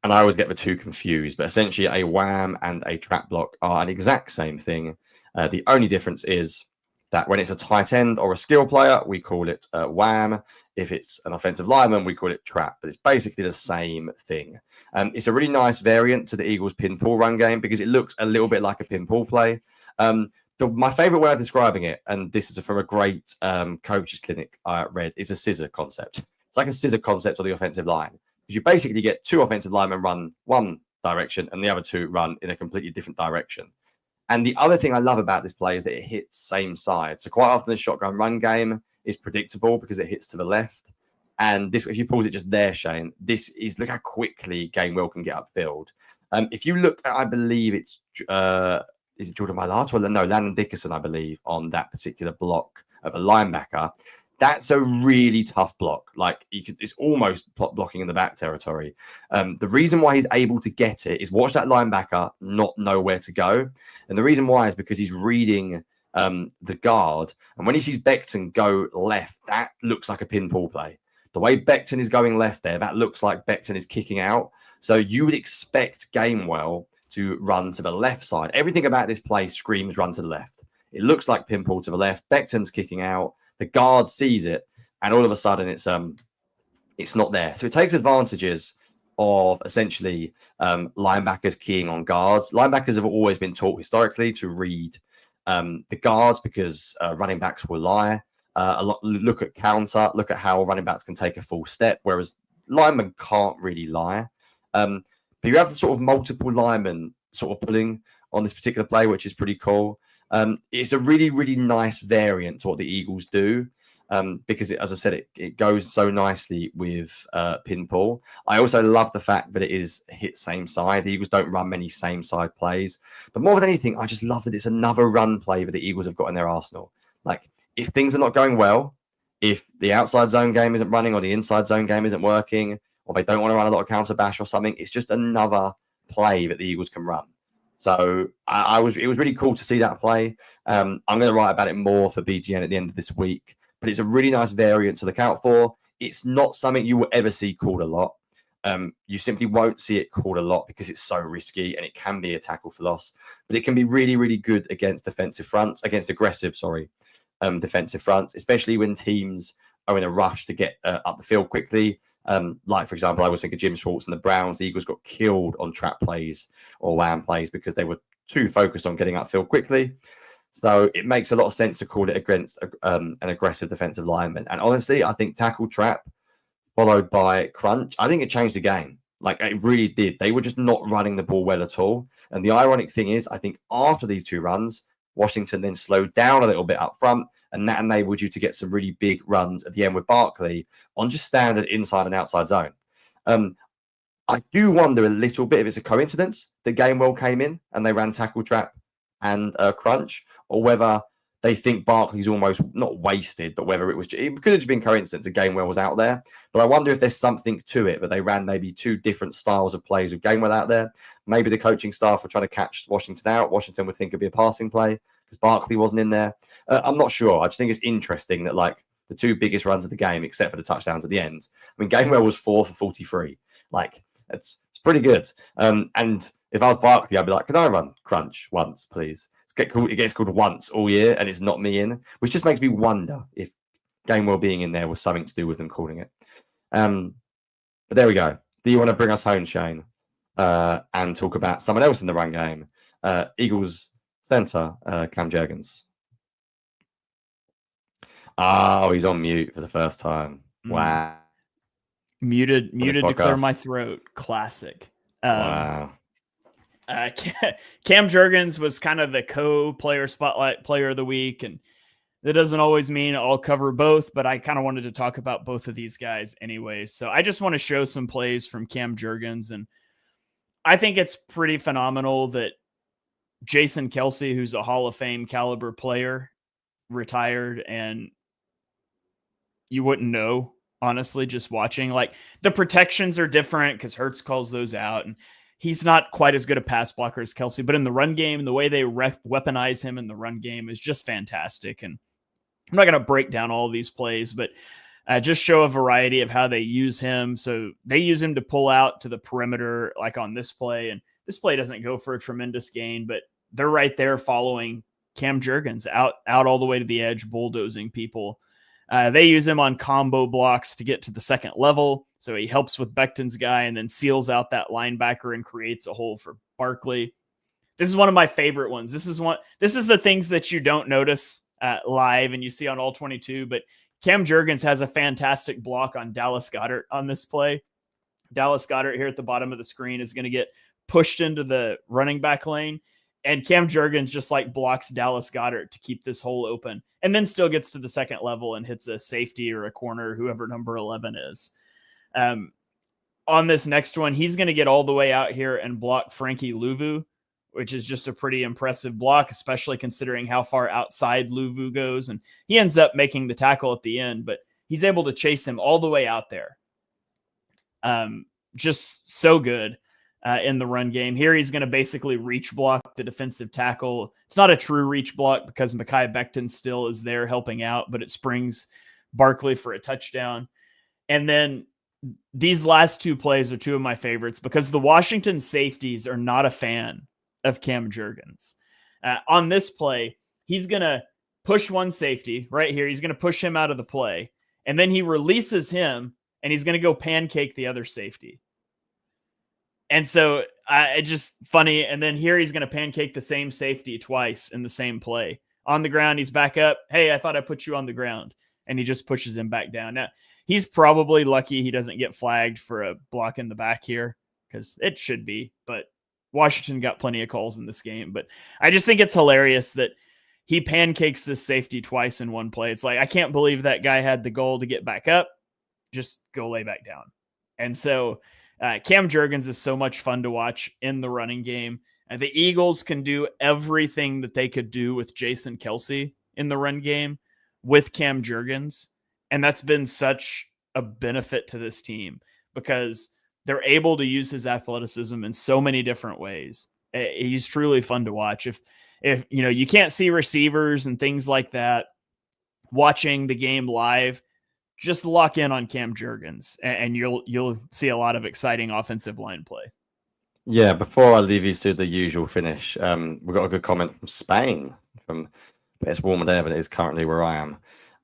I always get the two confused, but essentially a wham and a trap block are an exact same thing. The only difference is that when it's a tight end or a skill player, we call it wham. If it's an offensive lineman, we call it trap. But it's basically the same thing. It's a really nice variant to the Eagles pin-pull run game because it looks a little bit like a pin-pull play. My favorite way of describing it, and this is from a great coaches clinic I read, is a scissor concept. It's like a scissor concept on the offensive line. Because you basically get two offensive linemen run one direction and the other two run in a completely different direction. And the other thing I love about this play is that it hits same side. So quite often the shotgun run game is predictable because it hits to the left. And this, if you pause it just there, Shane, this is, look how quickly Gainwell can get upfield. If you look at, I believe it's, is it Jordan Mailata? No, Landon Dickerson, I believe, on that particular block of a linebacker. That's a really tough block. Like, it's almost blocking in the back territory. The reason why he's able to get it is watch that linebacker not know where to go. And the reason why is because he's reading the guard. And when he sees Becton go left, that looks like a pin-pull play. The way Becton is going left there, that looks like Becton is kicking out. So you would expect Gainwell to run to the left side. Everything about this play screams run to the left. It looks like pin-pull to the left. Becton's kicking out. The guard sees it, and all of a sudden it's not there. So it takes advantages of essentially linebackers keying on guards. Linebackers have always been taught historically to read the guards because running backs will lie. Look at counter, look at how running backs can take a full step, whereas linemen can't really lie. But you have the sort of multiple linemen sort of pulling on this particular play, which is pretty cool. It's a really, really nice variant to what the Eagles do because, as I said, it goes so nicely with pin-pull. I also love the fact that it is hit same side. The Eagles don't run many same side plays. But more than anything, I just love that it's another run play that the Eagles have got in their arsenal. Like, if things are not going well, if the outside zone game isn't running or the inside zone game isn't working, or they don't want to run a lot of counter bash or something, it's just another play that the Eagles can run. So it was really cool to see that play. I'm going to write about it more for BGN at the end of this week, but it's a really nice variant to look out for. It's not something you will ever see called a lot. You simply won't see it called a lot because it's so risky and it can be a tackle for loss, but it can be really, really good against defensive fronts, defensive fronts, especially when teams are in a rush to get up the field quickly. Like, for example, I was thinking Jim Schwartz and the Browns. The Eagles got killed on trap plays or wham plays because they were too focused on getting upfield quickly. So it makes a lot of sense to call it against an aggressive defensive lineman. And honestly, I think tackle trap followed by crunch, I think it changed the game. Like, it really did. They were just not running the ball well at all. And the ironic thing is, I think after these two runs, Washington then slowed down a little bit up front, and that enabled you to get some really big runs at the end with Barkley on just standard inside and outside zone. I do wonder a little bit if it's a coincidence that Gainwell came in and they ran tackle trap and crunch, or whether they think Barkley's almost not wasted, but whether it could have just been coincidence that Gainwell was out there. But I wonder if there's something to it, that they ran maybe two different styles of plays with Gainwell out there. Maybe the coaching staff were trying to catch Washington out. Washington would think it'd be a passing play because Barkley wasn't in there. I'm not sure. I just think it's interesting that, like, the two biggest runs of the game, except for the touchdowns at the end. I mean, Gainwell was 4 for 43. Like, it's pretty good. And if I was Barkley, I'd be like, can I run crunch once, please? It gets called once all year, and it's not me in, which just makes me wonder if Gainwell being in there was something to do with them calling it. But there we go. Do you want to bring us home, Shane, and talk about someone else in the run game? Eagles center, Cam Jurgens. Oh, he's on mute for the first time. Wow.
Muted to clear my throat. Classic.
Wow.
Cam Jurgens was kind of the co-player spotlight player of the week, and that doesn't always mean I'll cover both, but I kind of wanted to talk about both of these guys anyway. So I just want to show some plays from Cam Jurgens, and I think it's pretty phenomenal that Jason Kelce, who's a Hall of Fame caliber player, retired, and you wouldn't know, honestly, just watching. Like, the protections are different because Hurts calls those out, and he's not quite as good a pass blocker as Kelce, but in the run game, the way they weaponize him in the run game is just fantastic. And I'm not going to break down all of these plays, but just show a variety of how they use him. So they use him to pull out to the perimeter, like on this play. And this play doesn't go for a tremendous gain, but they're right there following Cam Jurgens out all the way to the edge, bulldozing people. They use him on combo blocks to get to the second level. So he helps with Becton's guy and then seals out that linebacker and creates a hole for Barkley. This is one of my favorite ones. This is the things that you don't notice live and you see on All-22, but Cam Jurgens has a fantastic block on Dallas Goedert on this play. Dallas Goedert here at the bottom of the screen is going to get pushed into the running back lane, and Cam Jurgens just like blocks Dallas Goedert to keep this hole open, and then still gets to the second level and hits a safety or a corner, whoever number 11 is. On this next one, he's going to get all the way out here and block Frankie Louvu, which is just a pretty impressive block, especially considering how far outside Louvu goes. And he ends up making the tackle at the end, but he's able to chase him all the way out there. Just so good in the run game. Here he's going to basically reach block the defensive tackle. It's not a true reach block because Mekhi Becton still is there helping out, but it springs Barkley for a touchdown. And then these last two plays are two of my favorites because the Washington safeties are not a fan of Cam Jurgens. On this play, he's going to push one safety right here. He's going to push him out of the play, and then he releases him, and he's going to go pancake the other safety. And so it's just funny. And then here he's going to pancake the same safety twice in the same play. On the ground, he's back up. Hey, I thought I put you on the ground. And he just pushes him back down. Now, he's probably lucky he doesn't get flagged for a block in the back here because it should be, but Washington got plenty of calls in this game. But I just think it's hilarious that he pancakes this safety twice in one play. It's like, I can't believe that guy had the goal to get back up. Just go lay back down. And so Cam Jurgens is so much fun to watch in the running game. And the Eagles can do everything that they could do with Jason Kelce in the run game with Cam Jurgens. And that's been such a benefit to this team because they're able to use his athleticism in so many different ways. He's truly fun to watch. If you know, you can't see receivers and things like that, watching the game live, just lock in on Cam Jurgens and you'll see a lot of exciting offensive line play.
Yeah, before I leave you to the usual finish, we've got a good comment from Spain. It's warmer there than it is currently where I am.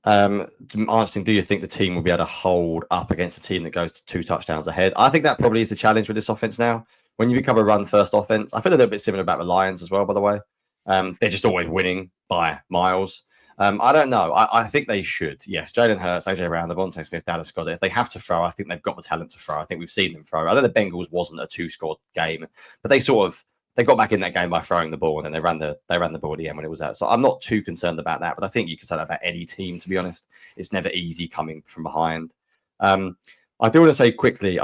Asking, do you think the team will be able to hold up against a team that goes to 2 touchdowns ahead? I think that probably is the challenge with this offense now. When you become a run-first offense, I feel a little bit similar about the Lions as well, by the way. They're just always winning by miles. I don't know. I think they should. Yes, Jalen Hurts, AJ Brown, Devontae Smith, Dallas Goedert. If they have to throw, I think they've got the talent to throw. I think we've seen them throw. I know the Bengals wasn't a 2-score game, but they got back in that game by throwing the ball, and then they ran the ball at the end when it was out. So I'm not too concerned about that, but I think you can say that about any team, to be honest. It's never easy coming from behind. I do want to say quickly,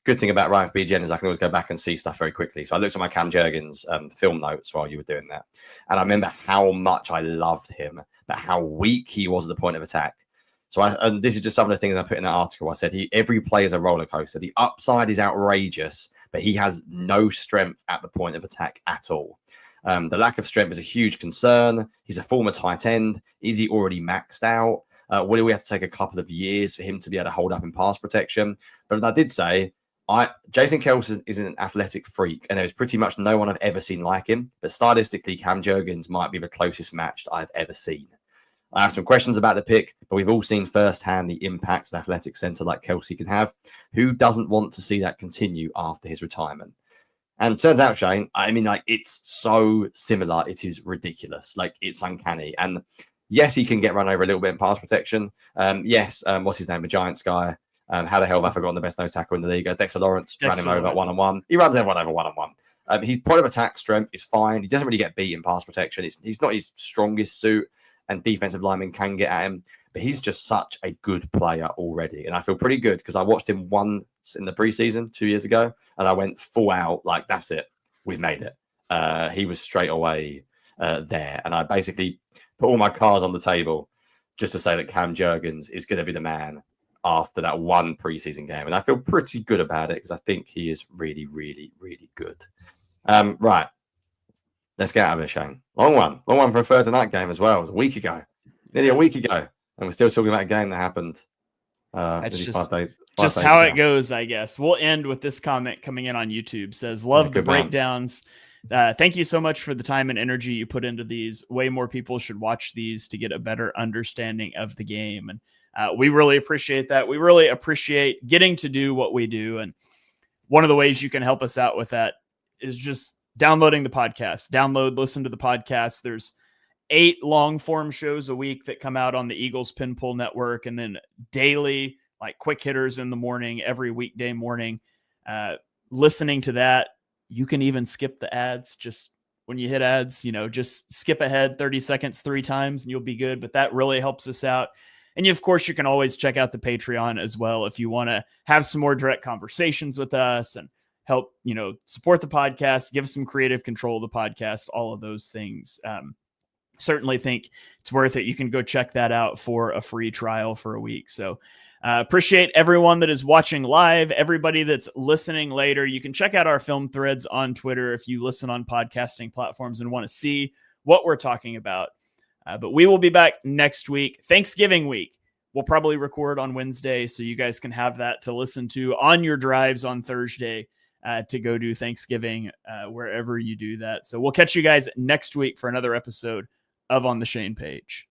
good thing about Ryan BGN is I can always go back and see stuff very quickly. So I looked at my Cam Jurgens film notes while you were doing that. And I remember how much I loved him, but how weak he was at the point of attack. So and this is just some of the things I put in that article. I said every play is a roller coaster. The upside is outrageous, but he has no strength at the point of attack at all. The lack of strength is a huge concern. He's a former tight end. Is he already maxed out? Will we have to take a couple of years for him to be able to hold up in pass protection? But I did say, Jason Kelce is an athletic freak, and there's pretty much no one I've ever seen like him. But stylistically, Cam Jurgens might be the closest match that I've ever seen. I have some questions about the pick, but we've all seen firsthand the impact an athletic centre like Kelsey can have. Who doesn't want to see that continue after his retirement? And turns out, Shane, I mean, like, it's so similar. It is ridiculous. Like, it's uncanny. And yes, he can get run over a little bit in pass protection. Yes, what's his name? The Giants guy. How the hell have I forgotten the best nose tackle in the league? Dexter Lawrence ran him over one-on-one. He runs everyone over one-on-one. His point of attack strength is fine. He doesn't really get beat in pass protection. He's not his strongest suit, and defensive linemen can get at him. But he's just such a good player already. And I feel pretty good because I watched him once in the preseason 2 years ago, and I went full out, like, that's it. We've made it. He was straight away there. And I basically put all my cards on the table just to say that Cam Jurgens is going to be the man after that one preseason game. And I feel pretty good about it because I think he is really, really, really good. Right. Let's get out of here, Shane. Long one for a Thursday night game as well. It was a week ago. Nearly a week ago. And we're still talking about a game that happened.
That's just
5 days.
Just how it goes, I guess. We'll end with this comment coming in on YouTube. Says, love the breakdowns. Thank you so much for the time and energy you put into these. Way more people should watch these to get a better understanding of the game. And we really appreciate that. We really appreciate getting to do what we do. And one of the ways you can help us out with that is just downloading the podcast. Listen to the podcast. There's 8 long form shows a week that come out on the Eagles Pinpool Network, and then daily, like, quick hitters in the morning, every weekday morning. Listening to that, you can even skip the ads. Just when you hit ads, just skip ahead 30 seconds 3 times and you'll be good. But that really helps us out. And of course, you can always check out the Patreon as well if you want to have some more direct conversations with us and help, support the podcast, give some creative control of the podcast, all of those things. Certainly think it's worth it. You can go check that out for a free trial for a week. So appreciate everyone that is watching live, everybody that's listening later. You can check out our film threads on Twitter if you listen on podcasting platforms and want to see what we're talking about. But we will be back next week, Thanksgiving week. We'll probably record on Wednesday so you guys can have that to listen to on your drives on Thursday to go do Thanksgiving wherever you do that. So we'll catch you guys next week for another episode of On the Shane Page.